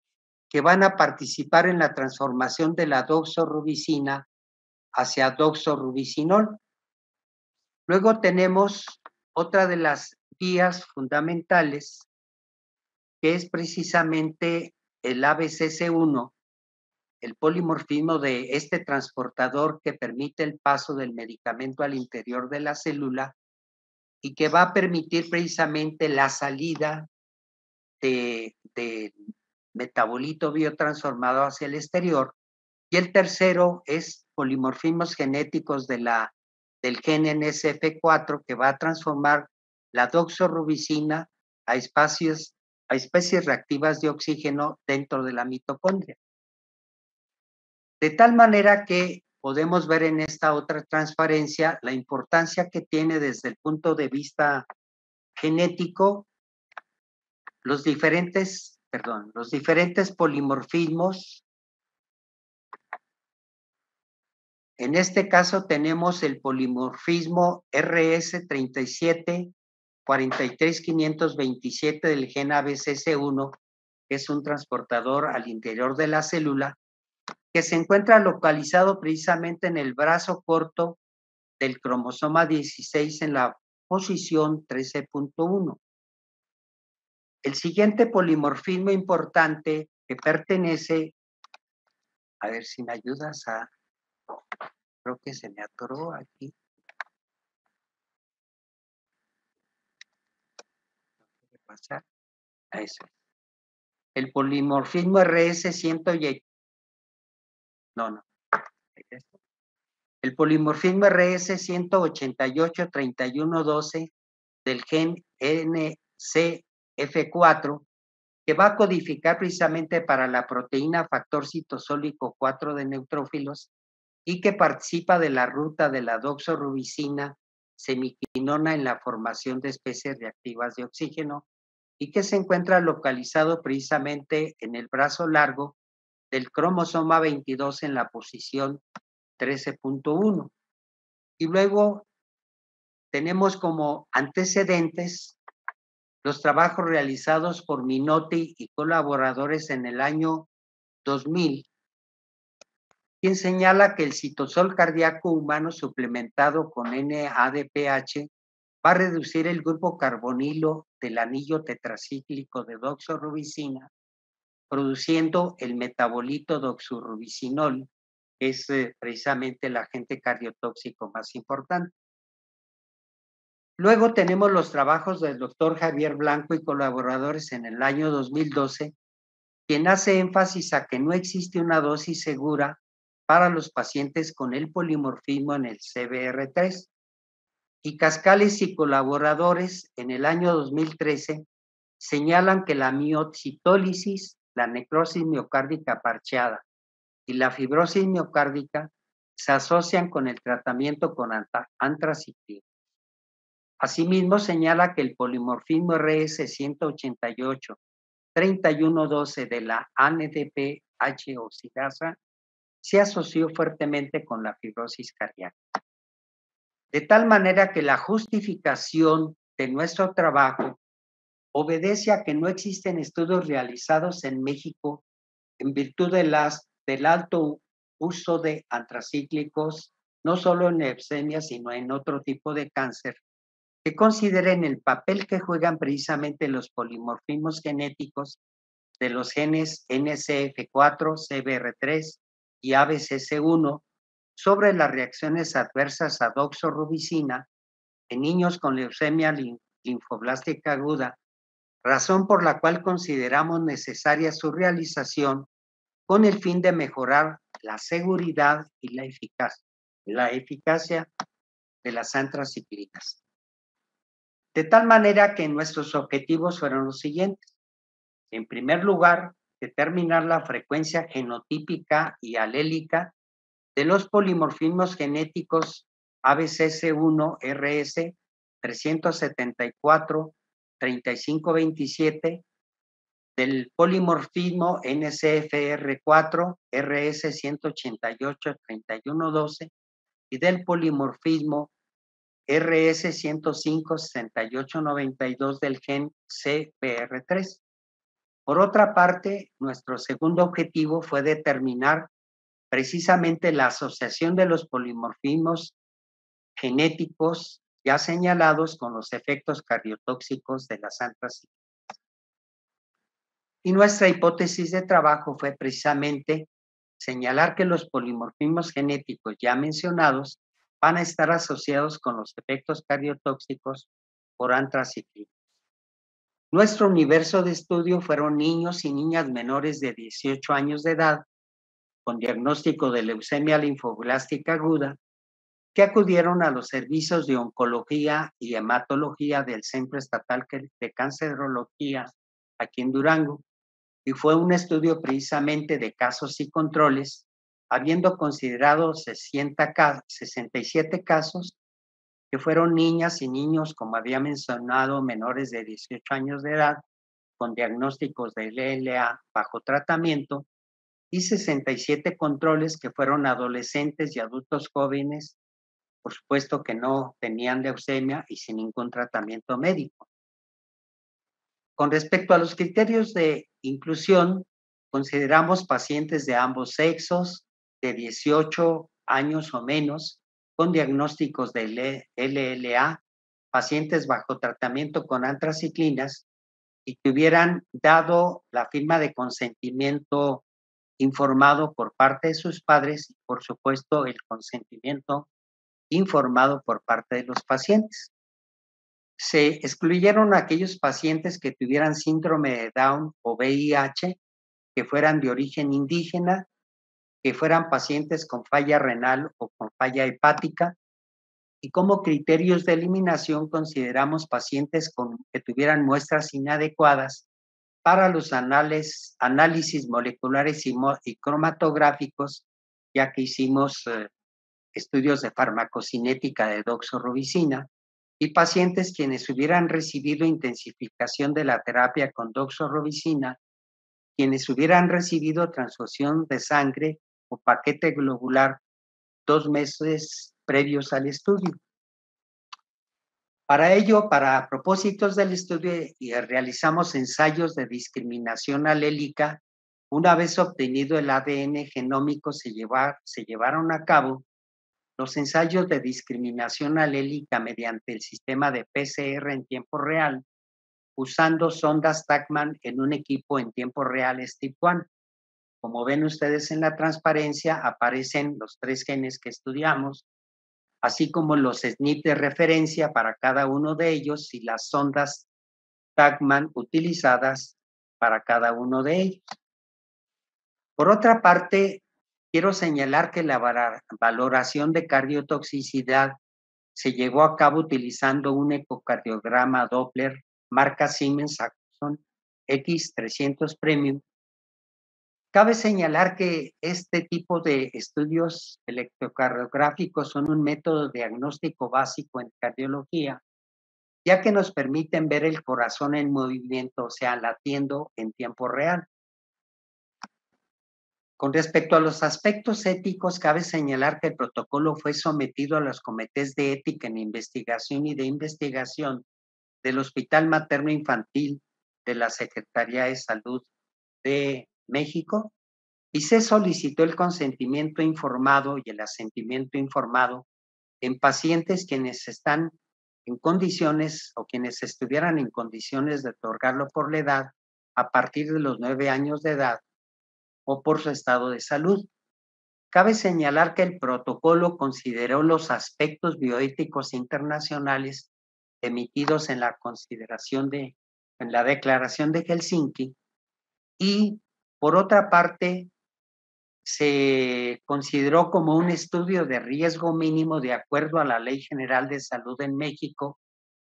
que van a participar en la transformación de la doxorubicina hacia doxorubicinol. Luego tenemos otra de las vías fundamentales, que es precisamente el ABCC1, el polimorfismo de este transportador que permite el paso del medicamento al interior de la célula y que va a permitir precisamente la salida de metabolito biotransformado hacia el exterior. Y el tercero es polimorfismos genéticos del gen NSF4, que va a transformar la doxorubicina a especies reactivas de oxígeno dentro de la mitocondria. De tal manera que podemos ver en esta otra transparencia la importancia que tiene desde el punto de vista genético los diferentes polimorfismos. En este caso tenemos el polimorfismo RS37-43527 del gen ABCC1, que es un transportador al interior de la célula, que se encuentra localizado precisamente en el brazo corto del cromosoma 16 en la posición 13.1. El siguiente polimorfismo importante que pertenece, a ver si me ayudas a, creo que se me atoró aquí. ¿Qué pasa? A eso. El polimorfismo El polimorfismo RS188-3112 del gen NCF4, que va a codificar precisamente para la proteína factor citosólico 4 de neutrófilos y que participa de la ruta de la doxorubicina semiquinona en la formación de especies reactivas de oxígeno y que se encuentra localizado precisamente en el brazo largo del cromosoma 22 en la posición 13.1. Y luego tenemos como antecedentes los trabajos realizados por Minotti y colaboradores en el año 2000, quien señala que el citosol cardíaco humano suplementado con NADPH va a reducir el grupo carbonilo del anillo tetracíclico de doxorubicina, produciendo el metabolito doxorubicina, que es precisamente el agente cardiotóxico más importante. Luego tenemos los trabajos del doctor Javier Blanco y colaboradores en el año 2012, quien hace énfasis a que no existe una dosis segura para los pacientes con el polimorfismo en el CBR3. Y Cascales y colaboradores en el año 2013 señalan que la miocitólisis, la necrosis miocárdica parcheada y la fibrosis miocárdica se asocian con el tratamiento con antraciclina. Asimismo, señala que el polimorfismo RS188 3112 de la ANDPH oxidasa se asoció fuertemente con la fibrosis cardíaca. De tal manera que la justificación de nuestro trabajo obedece a que no existen estudios realizados en México en virtud del alto uso de antracíclicos, no solo en leucemia, sino en otro tipo de cáncer, que consideren el papel que juegan precisamente los polimorfismos genéticos de los genes NCF4, CBR3 y ABCC1 sobre las reacciones adversas a doxorubicina en niños con leucemia linfoblástica aguda, razón por la cual consideramos necesaria su realización con el fin de mejorar la seguridad y la eficacia de las antraciclinas. De tal manera que nuestros objetivos fueron los siguientes. En primer lugar, determinar la frecuencia genotípica y alélica de los polimorfismos genéticos ABCC1 RS 374 3527, del polimorfismo NCFR4 RS 188 3112 y del polimorfismo RS 105 6892 del gen CBR3. Por otra parte, nuestro segundo objetivo fue determinar precisamente la asociación de los polimorfismos genéticos ya señalados con los efectos cardiotóxicos de las antraciclinas. Y nuestra hipótesis de trabajo fue precisamente señalar que los polimorfismos genéticos ya mencionados van a estar asociados con los efectos cardiotóxicos por antraciclinas. Nuestro universo de estudio fueron niños y niñas menores de 18 años de edad con diagnóstico de leucemia linfoblástica aguda que acudieron a los servicios de oncología y hematología del Centro Estatal de Cancerología aquí en Durango, y fue un estudio precisamente de casos y controles, habiendo considerado 67 casos que fueron niñas y niños, como había mencionado, menores de 18 años de edad, con diagnósticos de LLA bajo tratamiento, y 67 controles que fueron adolescentes y adultos jóvenes, por supuesto que no tenían leucemia y sin ningún tratamiento médico. Con respecto a los criterios de inclusión, consideramos pacientes de ambos sexos, de 18 años o menos, con diagnósticos de LLA, pacientes bajo tratamiento con antraciclinas y que hubieran dado la firma de consentimiento informado por parte de sus padres y, por supuesto, el consentimiento informado por parte de los pacientes. Se excluyeron aquellos pacientes que tuvieran síndrome de Down o VIH, que fueran de origen indígena, que fueran pacientes con falla renal o con falla hepática, y como criterios de eliminación consideramos pacientes que tuvieran muestras inadecuadas para los análisis moleculares y cromatográficos, ya que hicimos estudios de farmacocinética de doxorubicina, y pacientes quienes hubieran recibido intensificación de la terapia con doxorubicina, quienes hubieran recibido transfusión de sangre o paquete globular 2 meses previos al estudio. Para ello, para propósitos del estudio, realizamos ensayos de discriminación alélica. Una vez obtenido el ADN genómico, se llevaron a cabo los ensayos de discriminación alélica mediante el sistema de PCR en tiempo real, usando sondas TaqMan en un equipo en tiempo real STIP1. Como ven ustedes en la transparencia, aparecen los 3 genes que estudiamos, así como los SNP de referencia para cada uno de ellos y las sondas TACMAN utilizadas para cada uno de ellos. Por otra parte, quiero señalar que la valoración de cardiotoxicidad se llevó a cabo utilizando un ecocardiograma Doppler marca Siemens Axon X300 Premium. Cabe señalar que este tipo de estudios electrocardiográficos son un método diagnóstico básico en cardiología, ya que nos permiten ver el corazón en movimiento, o sea, latiendo en tiempo real. Con respecto a los aspectos éticos, cabe señalar que el protocolo fue sometido a los comités de ética en investigación y de investigación del Hospital Materno Infantil de la Secretaría de Salud de México, y se solicitó el consentimiento informado y el asentimiento informado en pacientes quienes están en condiciones o quienes estuvieran en condiciones de otorgarlo por la edad a partir de los 9 años de edad o por su estado de salud. Cabe señalar que el protocolo consideró los aspectos bioéticos internacionales emitidos en la Declaración de Helsinki, y por otra parte se consideró como un estudio de riesgo mínimo de acuerdo a la Ley General de Salud en México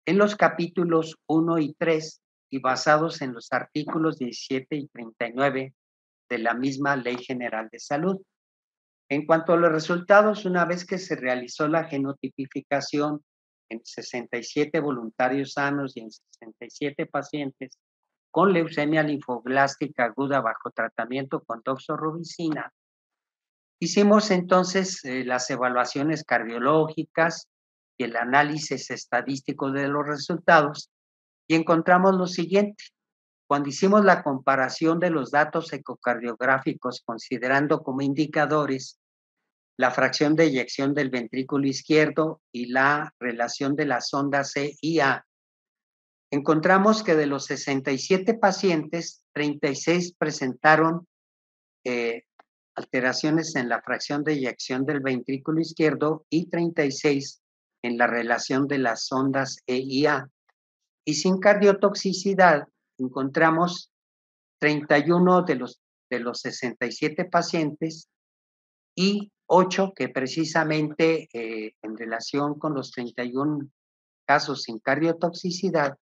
en los capítulos 1 y 3 y basados en los artículos 17 y 39 de la misma Ley General de Salud. En cuanto a los resultados, una vez que se realizó la genotipificación en 67 voluntarios sanos y en 67 pacientes con leucemia linfoblástica aguda bajo tratamiento con doxorubicina, hicimos entonces las evaluaciones cardiológicas y el análisis estadístico de los resultados y encontramos lo siguiente. Cuando hicimos la comparación de los datos ecocardiográficos considerando como indicadores la fracción de eyección del ventrículo izquierdo y la relación de la sonda C y A, encontramos que de los 67 pacientes, 36 presentaron alteraciones en la fracción de eyección del ventrículo izquierdo y 36 en la relación de las sondas E y A. Y sin cardiotoxicidad encontramos 31 de los 67 pacientes y 8 que precisamente en relación con los 31 casos sin cardiotoxicidad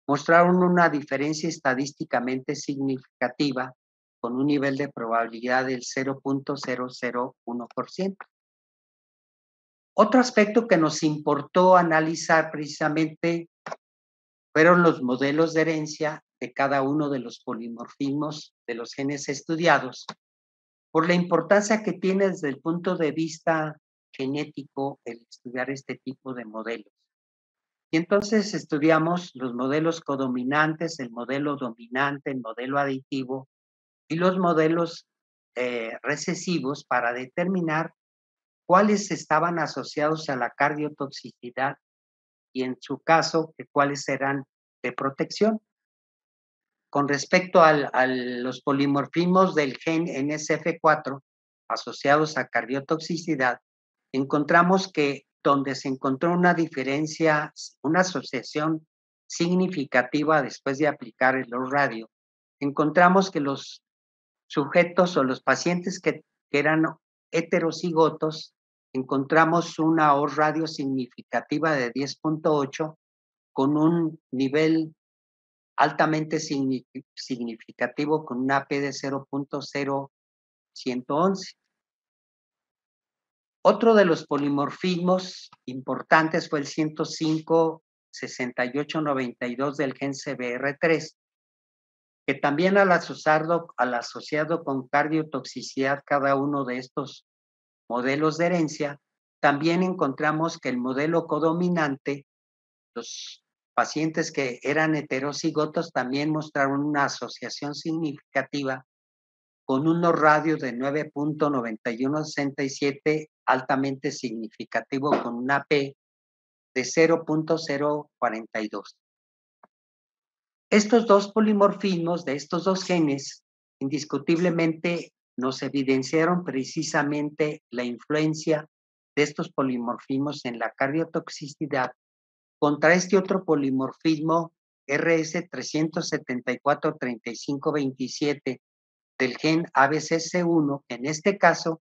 mostraron una diferencia estadísticamente significativa con un nivel de probabilidad del 0.001%. Otro aspecto que nos importó analizar precisamente fueron los modelos de herencia de cada uno de los polimorfismos de los genes estudiados, por la importancia que tiene desde el punto de vista genético el estudiar este tipo de modelos. Y entonces estudiamos los modelos codominantes, el modelo dominante, el modelo aditivo y los modelos recesivos para determinar cuáles estaban asociados a la cardiotoxicidad y en su caso, cuáles eran de protección. Con respecto a los polimorfismos del gen NSF4 asociados a cardiotoxicidad, encontramos que donde se encontró una diferencia, una asociación significativa después de aplicar el OR radio, encontramos que los sujetos o los pacientes que eran heterocigotos, encontramos una OR radio significativa de 10.8 con un nivel altamente significativo con una P de 0.0111. Otro de los polimorfismos importantes fue el 105-6892 del gen CBR3, que también al asociado con cardiotoxicidad cada uno de estos modelos de herencia, también encontramos que el modelo codominante, los pacientes que eran heterocigotos también mostraron una asociación significativa con un radio de 9.9167 altamente significativo con una P de 0.042. Estos dos polimorfismos de estos dos genes indiscutiblemente nos evidenciaron precisamente la influencia de estos polimorfismos en la cardiotoxicidad contra este otro polimorfismo RS374-3527 del gen ABCC1, que en este caso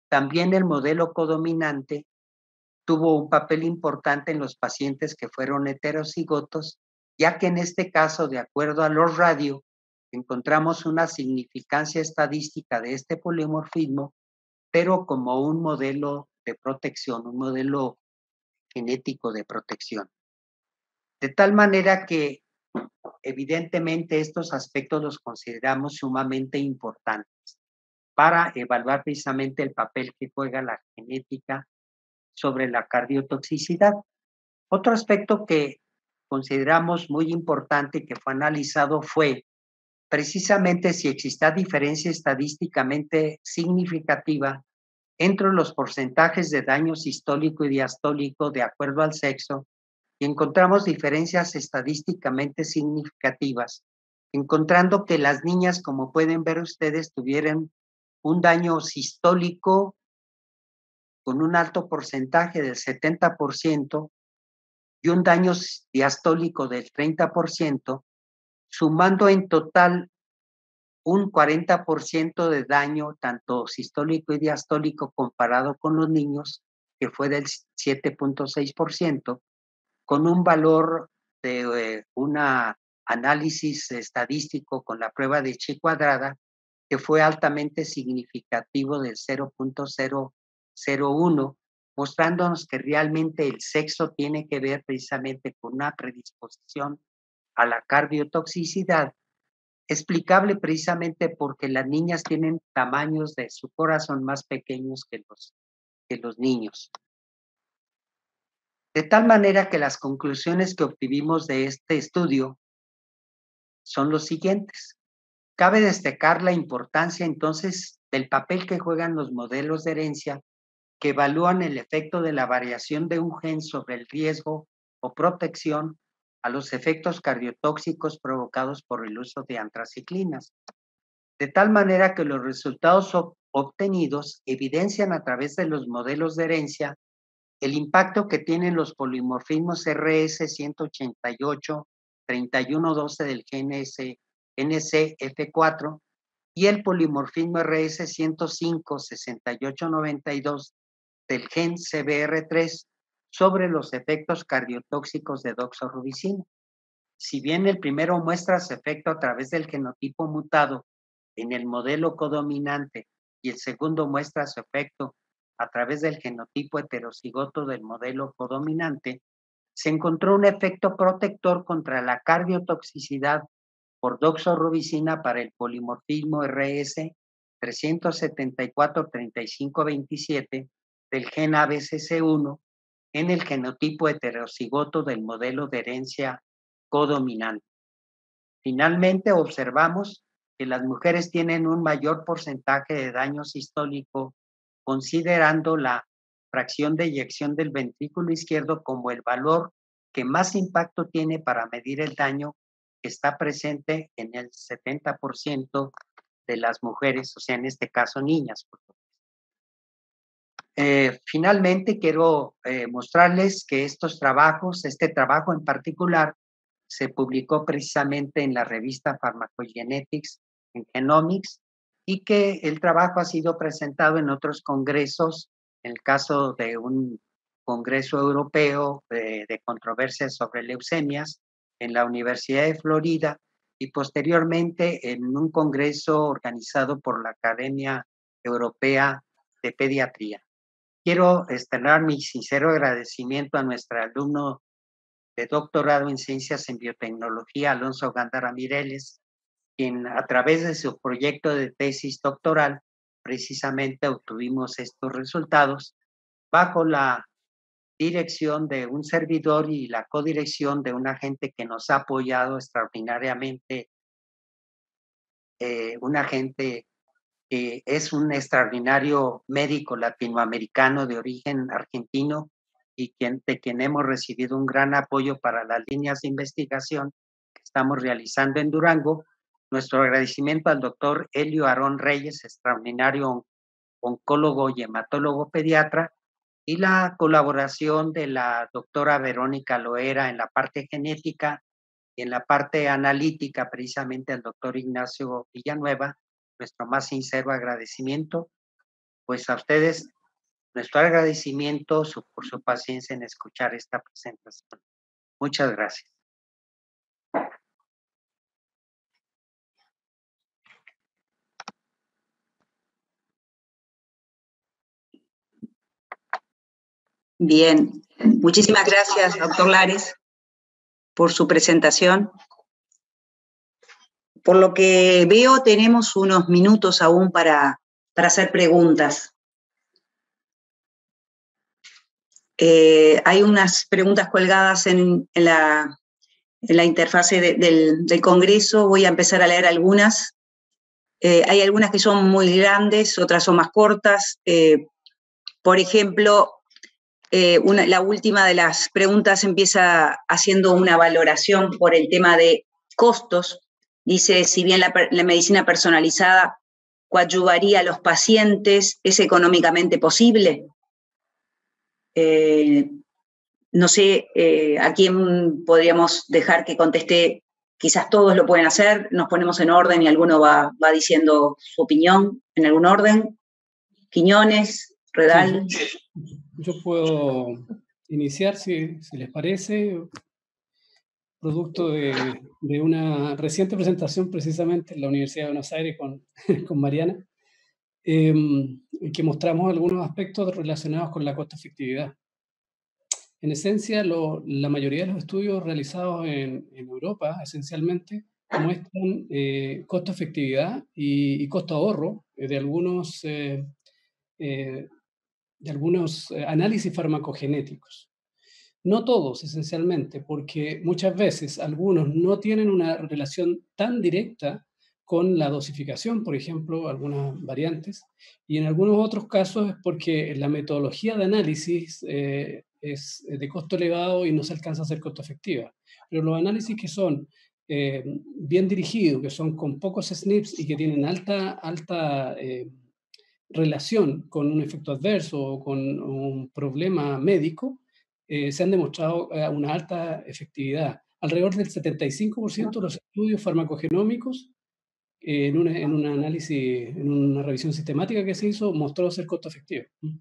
también el modelo codominante tuvo un papel importante en los pacientes que fueron heterocigotos, ya que en este caso, de acuerdo a los radio, encontramos una significancia estadística de este polimorfismo, pero como un modelo de protección, un modelo genético de protección. De tal manera que evidentemente estos aspectos los consideramos sumamente importantes para evaluar precisamente el papel que juega la genética sobre la cardiotoxicidad. Otro aspecto que consideramos muy importante y que fue analizado fue precisamente si existe diferencia estadísticamente significativa entre los porcentajes de daño sistólico y diastólico de acuerdo al sexo, y encontramos diferencias estadísticamente significativas, encontrando que las niñas, como pueden ver ustedes, tuvieron un daño sistólico con un alto porcentaje del 70% y un daño diastólico del 30%, sumando en total un 40% de daño tanto sistólico y diastólico comparado con los niños, que fue del 7.6%, con un valor de un análisis estadístico con la prueba de Chi cuadrada, que fue altamente significativo del 0.001, mostrándonos que realmente el sexo tiene que ver precisamente con una predisposición a la cardiotoxicidad, explicable precisamente porque las niñas tienen tamaños de su corazón más pequeños que los niños. De tal manera que las conclusiones que obtuvimos de este estudio son los siguientes. Cabe destacar la importancia entonces del papel que juegan los modelos de herencia que evalúan el efecto de la variación de un gen sobre el riesgo o protección a los efectos cardiotóxicos provocados por el uso de antraciclinas. De tal manera que los resultados obtenidos evidencian a través de los modelos de herencia el impacto que tienen los polimorfismos RS188-3112 del gen NCF4 y el polimorfismo RS105-6892 del gen CBR3 sobre los efectos cardiotóxicos de doxorubicina. Si bien el primero muestra su efecto a través del genotipo mutado en el modelo codominante y el segundo muestra su efecto a través del genotipo heterocigoto del modelo codominante, se encontró un efecto protector contra la cardiotoxicidad por doxorubicina para el polimorfismo RS 374-3527 del gen ABCC1 en el genotipo heterocigoto del modelo de herencia codominante. Finalmente, observamos que las mujeres tienen un mayor porcentaje de daño sistólico, considerando la fracción de eyección del ventrículo izquierdo como el valor que más impacto tiene para medir el daño, que está presente en el 70% de las mujeres, o sea, en este caso niñas. Finalmente, quiero mostrarles que estos trabajos, este trabajo en particular, se publicó precisamente en la revista Pharmacogenetics en Genomics y que el trabajo ha sido presentado en otros congresos, en el caso de un congreso europeo de controversias sobre leucemias en la Universidad de Florida y posteriormente en un congreso organizado por la Academia Europea de Pediatría. Quiero externar mi sincero agradecimiento a nuestro alumno de doctorado en Ciencias en Biotecnología, Alonso Gándara Mireles, quien a través de su proyecto de tesis doctoral precisamente obtuvimos estos resultados bajo la dirección de un servidor y la codirección de una gente que nos ha apoyado extraordinariamente, una gente que es un extraordinario médico latinoamericano de origen argentino y de quien hemos recibido un gran apoyo para las líneas de investigación que estamos realizando en Durango. Nuestro agradecimiento al doctor Helio Aarón Reyes, extraordinario oncólogo y hematólogo pediatra, y la colaboración de la doctora Verónica Loera en la parte genética y en la parte analítica, precisamente al doctor Ignacio Villanueva, nuestro más sincero agradecimiento. Pues a ustedes, nuestro agradecimiento por su paciencia en escuchar esta presentación. Muchas gracias. Bien, muchísimas gracias, doctor Lares, por su presentación. Por lo que veo, tenemos unos minutos aún para hacer preguntas. Hay unas preguntas colgadas en la interfase del Congreso. Voy a empezar a leer algunas. Hay algunas que son muy grandes, otras son más cortas. Por ejemplo, la última de las preguntas empieza haciendo una valoración por el tema de costos. Dice, si bien la medicina personalizada coadyuvaría a los pacientes, ¿es económicamente posible? No sé a quién podríamos dejar que conteste. Quizás todos lo pueden hacer, nos ponemos en orden y alguno va diciendo su opinión en algún orden. Quiñones, Redal. Sí, yo puedo iniciar, si les parece, producto de una reciente presentación precisamente en la Universidad de Buenos Aires con Mariana, que mostramos algunos aspectos relacionados con la costo-efectividad. En esencia, la mayoría de los estudios realizados en Europa, esencialmente, muestran costo-efectividad y costo-ahorro de algunos análisis farmacogenéticos. No todos, esencialmente, porque muchas veces algunos no tienen una relación tan directa con la dosificación, por ejemplo, algunas variantes, y en algunos otros casos es porque la metodología de análisis es de costo elevado y no se alcanza a ser costo efectiva. Pero los análisis que son bien dirigidos, que son con pocos SNPs y que tienen alta relación con un efecto adverso o con un problema médico, se han demostrado una alta efectividad. Alrededor del 75% de los estudios farmacogenómicos en un análisis, en una revisión sistemática que se hizo, mostró ser costo efectivo. No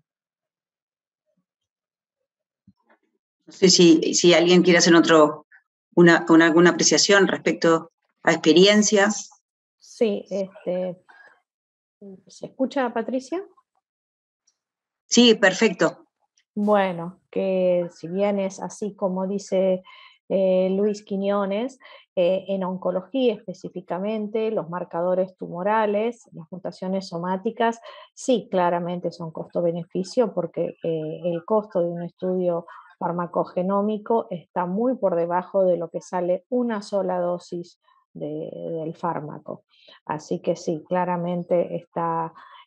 sé si alguien quiere hacer alguna apreciación respecto a experiencias. Sí, ¿se escucha, Patricia? Sí, perfecto. Bueno, que si bien es así como dice Luis Quiñones, en oncología específicamente, los marcadores tumorales, las mutaciones somáticas, sí, claramente son costo-beneficio porque el costo de un estudio farmacogenómico está muy por debajo de lo que sale una sola dosis del fármaco. Así que sí, claramente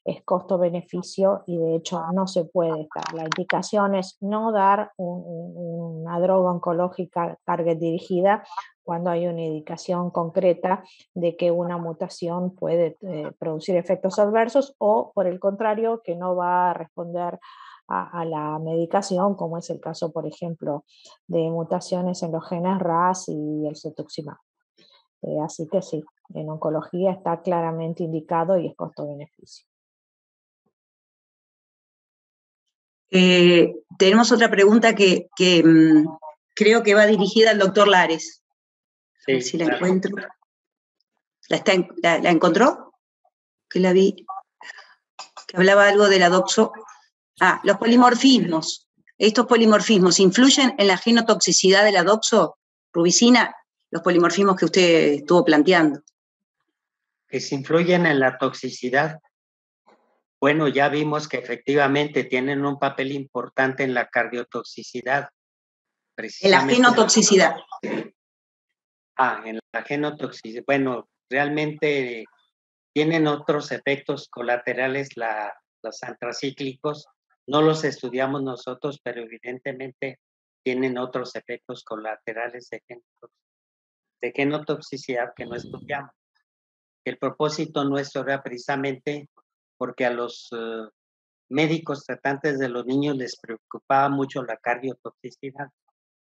es costo-beneficio y de hecho no se puede estar. La indicación es no dar una droga oncológica target dirigida cuando hay una indicación concreta de que una mutación puede producir efectos adversos o, por el contrario, que no va a responder a la medicación, como es el caso, por ejemplo, de mutaciones en los genes RAS y el cetuximab. Así que sí, en oncología está claramente indicado y es costo-beneficio. Tenemos otra pregunta que creo que va dirigida al doctor Lares. Sí, a ver si la encuentro. ¿La encontró? Que la vi. Que hablaba algo de la doxo. Los polimorfismos. ¿Estos polimorfismos influyen en la genotoxicidad de la doxorubicina? Los polimorfismos que usted estuvo planteando. Que se influyen en la toxicidad. Bueno, ya vimos que efectivamente tienen un papel importante en la cardiotoxicidad. En la genotoxicidad. En la genotoxicidad. Bueno, realmente tienen otros efectos colaterales los antracíclicos. No los estudiamos nosotros, pero evidentemente tienen otros efectos colaterales de genotoxicidad que no estudiamos. El propósito nuestro era precisamente porque a los médicos tratantes de los niños les preocupaba mucho la cardiotoxicidad.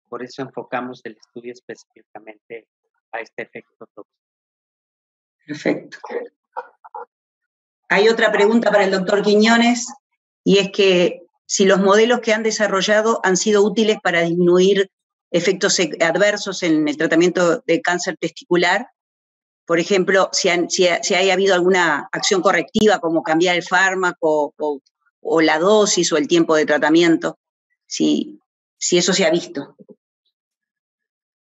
Por eso enfocamos el estudio específicamente a este efecto tóxico. Perfecto. Hay otra pregunta para el doctor Quiñones, y es que si los modelos que han desarrollado han sido útiles para disminuir efectos adversos en el tratamiento de cáncer testicular. Por ejemplo, si haya habido alguna acción correctiva, como cambiar el fármaco o la dosis o el tiempo de tratamiento, si eso se ha visto.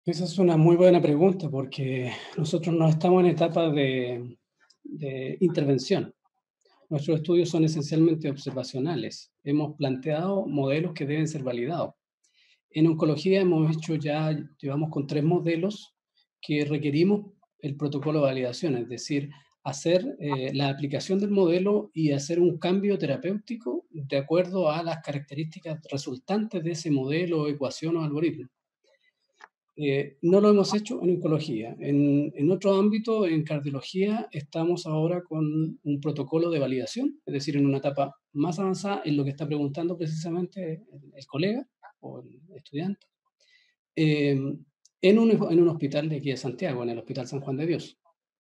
Esa es una muy buena pregunta, porque nosotros no estamos en etapa de intervención. Nuestros estudios son esencialmente observacionales. Hemos planteado modelos que deben ser validados. En oncología llevamos con 3 modelos que requerimos el protocolo de validación, es decir, hacer la aplicación del modelo y hacer un cambio terapéutico de acuerdo a las características resultantes de ese modelo, ecuación o algoritmo. No lo hemos hecho en oncología. En otro ámbito, en cardiología, estamos ahora con un protocolo de validación, es decir, en una etapa más avanzada en lo que está preguntando precisamente el colega o el estudiante, en un hospital de aquí de Santiago, en el Hospital San Juan de Dios.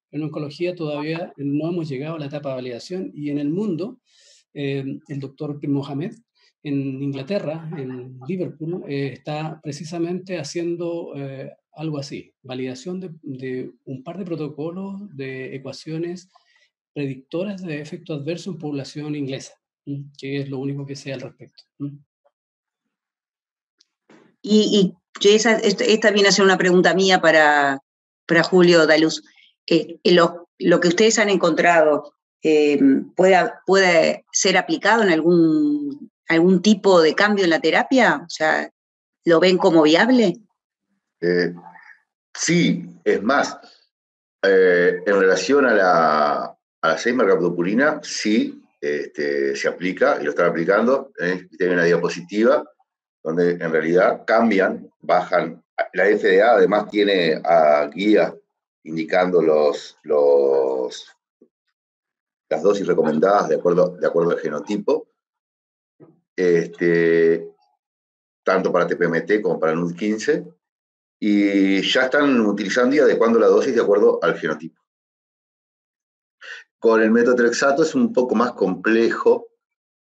En oncología todavía no hemos llegado a la etapa de validación, y en el mundo, el doctor Pir Mohamed, en Inglaterra, en Liverpool, está precisamente haciendo algo así, validación de un par de protocolos de ecuaciones predictoras de efecto adverso en población inglesa, que es lo único que sé al respecto. Y esta viene a ser una pregunta mía para Julio Daluz. Lo que ustedes han encontrado puede ser aplicado en algún tipo de cambio en la terapia? O sea, ¿lo ven como viable? Sí, es más, en relación a la 6-mercaptopurina, sí se aplica y lo están aplicando. Tiene una diapositiva donde en realidad cambian, bajan. La FDA además tiene guías indicando las dosis recomendadas de acuerdo al genotipo, tanto para TPMT como para NUD15, y ya están utilizando y adecuando la dosis de acuerdo al genotipo. Con el metotrexato es un poco más complejo,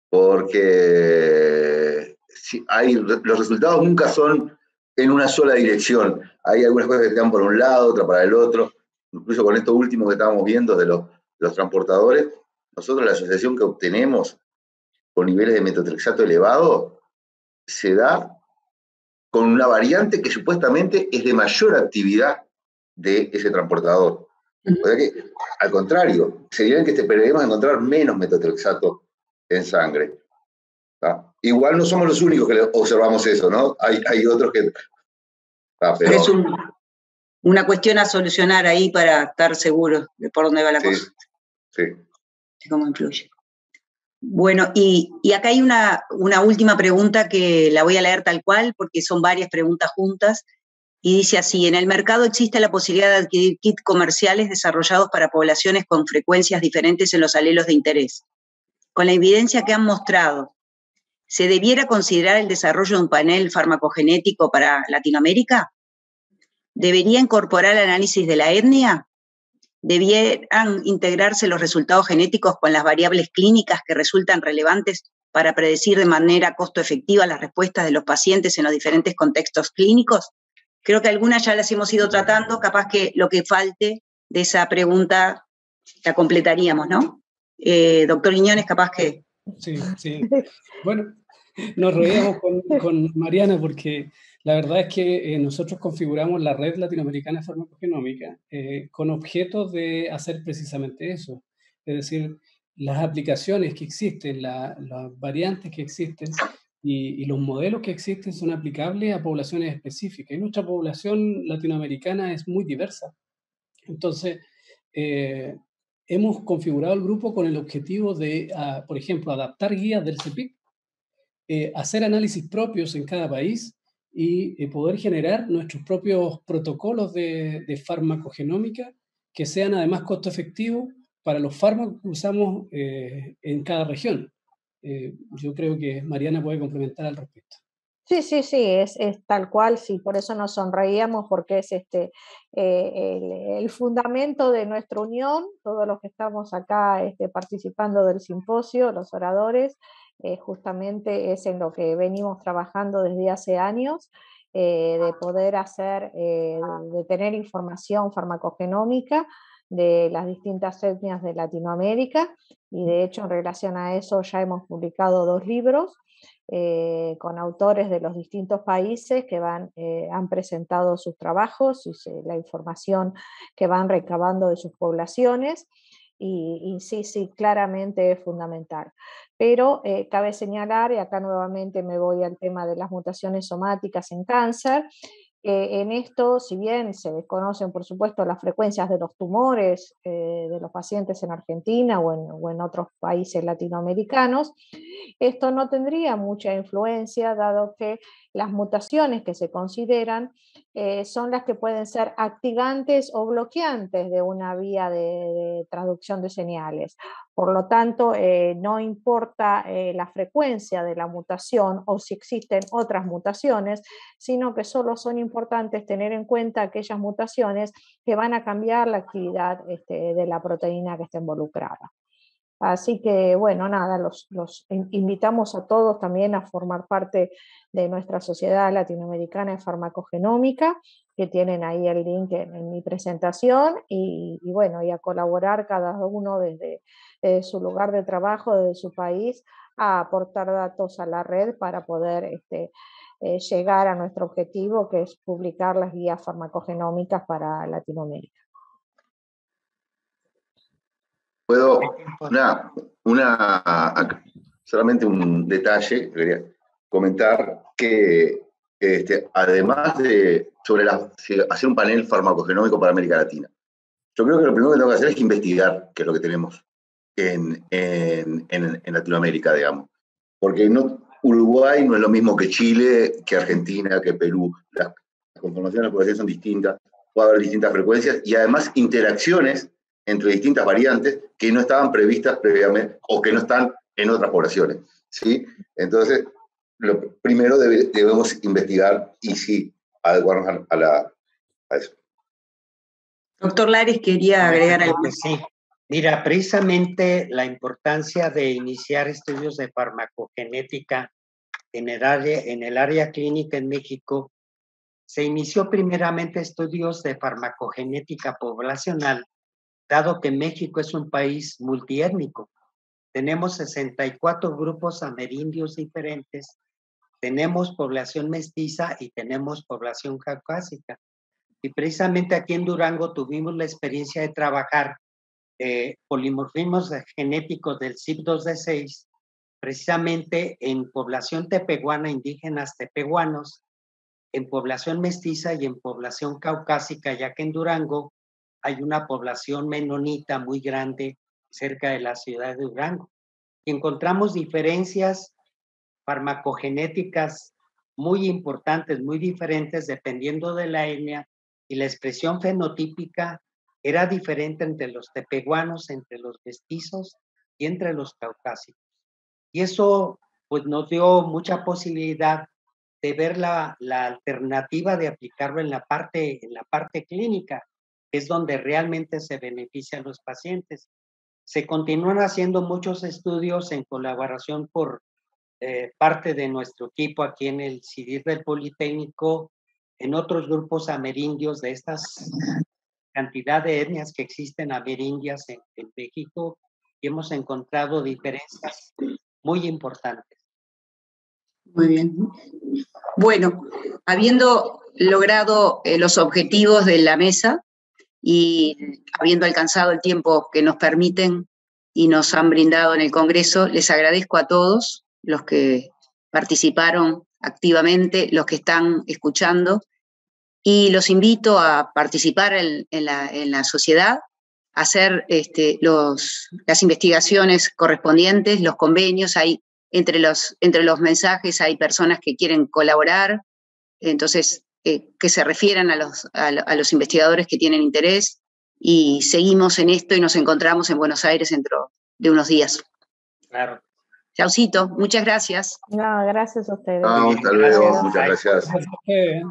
porque los resultados nunca son en una sola dirección. Hay algunas cosas que te dan por un lado, otras para el otro. Incluso con esto último que estábamos viendo de los transportadores, nosotros la asociación que obtenemos con niveles de metotrexato elevados se da con una variante que supuestamente es de mayor actividad de ese transportador. O sea que, al contrario, sería que esperemos encontrar menos metotrexato en sangre. ¿Tá? Igual no somos los únicos que observamos eso, ¿no? Hay otros que... Pero es una cuestión a solucionar ahí para estar seguros de por dónde va la cosa. Sí. De cómo influye. Bueno, y acá hay una última pregunta que la voy a leer tal cual, porque son varias preguntas juntas, y dice así: en el mercado existe la posibilidad de adquirir kits comerciales desarrollados para poblaciones con frecuencias diferentes en los alelos de interés. Con la evidencia que han mostrado, ¿se debiera considerar el desarrollo de un panel farmacogenético para Latinoamérica? ¿Debería incorporar el análisis de la etnia? ¿Debieran integrarse los resultados genéticos con las variables clínicas que resultan relevantes para predecir de manera costo efectiva las respuestas de los pacientes en los diferentes contextos clínicos? Creo que algunas ya las hemos ido tratando, capaz que lo que falte de esa pregunta la completaríamos, ¿no? Doctor Quiñones, capaz que... Sí. Bueno, nos reíamos con Mariana porque la verdad es que nosotros configuramos la Red Latinoamericana Farmacogenómica con objetos de hacer precisamente eso. Es decir, las aplicaciones que existen, las variantes que existen y los modelos que existen son aplicables a poblaciones específicas. Y nuestra población latinoamericana es muy diversa. Entonces, hemos configurado el grupo con el objetivo de, por ejemplo, adaptar guías del CEPIC, hacer análisis propios en cada país y poder generar nuestros propios protocolos de farmacogenómica que sean además costo efectivos para los fármacos que usamos en cada región. yo creo que Mariana puede complementar al respecto. Sí, es tal cual, sí, por eso nos sonreíamos, porque es el fundamento de nuestra unión, todos los que estamos acá participando del simposio, los oradores, justamente es en lo que venimos trabajando desde hace años, de poder hacer, de tener información farmacogenómica de las distintas etnias de Latinoamérica, y de hecho en relación a eso ya hemos publicado 2 libros, con autores de los distintos países que han presentado sus trabajos y la información que van recabando de sus poblaciones, y sí, claramente es fundamental. Pero cabe señalar, y acá nuevamente me voy al tema de las mutaciones somáticas en cáncer, en esto, si bien se desconocen, por supuesto, las frecuencias de los tumores de los pacientes en Argentina o en otros países latinoamericanos, esto no tendría mucha influencia, dado que las mutaciones que se consideran son las que pueden ser activantes o bloqueantes de una vía de traducción de señales. Por lo tanto, no importa la frecuencia de la mutación o si existen otras mutaciones, sino que solo son importantes tener en cuenta aquellas mutaciones que van a cambiar la actividad de la proteína que está involucrada. Así que, bueno, nada, los invitamos a todos también a formar parte de nuestra Sociedad Latinoamericana de Farmacogenómica, que tienen ahí el link en mi presentación, y bueno, y a colaborar cada uno desde su lugar de trabajo, desde su país, a aportar datos a la red para poder llegar a nuestro objetivo, que es publicar las guías farmacogenómicas para Latinoamérica. Puedo, solamente un detalle, quería comentar que además de hacer un panel farmacogenómico para América Latina, yo creo que lo primero que tengo que hacer es investigar qué es lo que tenemos en Latinoamérica, digamos. Porque Uruguay no es lo mismo que Chile, que Argentina, que Perú. Las conformaciones de la población son distintas, puede haber distintas frecuencias y además interacciones entre distintas variantes que no estaban previstas previamente o que no están en otras poblaciones, ¿sí? Entonces, lo primero debemos investigar y sí, adecuarnos a eso. Doctor Lares, quería agregar algo. Sí. Mira, precisamente la importancia de iniciar estudios de farmacogenética en el área clínica en México, se inició primeramente estudios de farmacogenética poblacional, dado que México es un país multiétnico. Tenemos 64 grupos amerindios diferentes, tenemos población mestiza y tenemos población caucásica. Y precisamente aquí en Durango tuvimos la experiencia de trabajar polimorfismos genéticos del CYP2D6, precisamente en población tepehuana, indígenas tepehuanos, en población mestiza y en población caucásica, ya que en Durango hay una población menonita muy grande cerca de la ciudad de Durango. Y encontramos diferencias farmacogenéticas muy importantes, muy diferentes, dependiendo de la etnia, y la expresión fenotípica era diferente entre los tepehuanos, entre los mestizos y entre los caucásicos. Y eso pues nos dio mucha posibilidad de ver la alternativa de aplicarlo en la parte clínica, que es donde realmente se benefician los pacientes. Se continúan haciendo muchos estudios en colaboración por parte de nuestro equipo aquí en el CIDIR del Politécnico, en otros grupos amerindios de estas cantidad de etnias que existen amerindias en México, y hemos encontrado diferencias muy importantes. Muy bien. Bueno, habiendo logrado los objetivos de la mesa y habiendo alcanzado el tiempo que nos permiten y nos han brindado en el Congreso, les agradezco a todos los que participaron activamente, los que están escuchando, y los invito a participar en la sociedad, a hacer las investigaciones correspondientes, los convenios. Hay entre los mensajes hay personas que quieren colaborar, entonces que se refieran a los investigadores que tienen interés, y seguimos en esto y nos encontramos en Buenos Aires dentro de unos días. Claro. Chaucito, muchas gracias. No, gracias a ustedes. No, hasta luego, muchas gracias. Gracias a ustedes.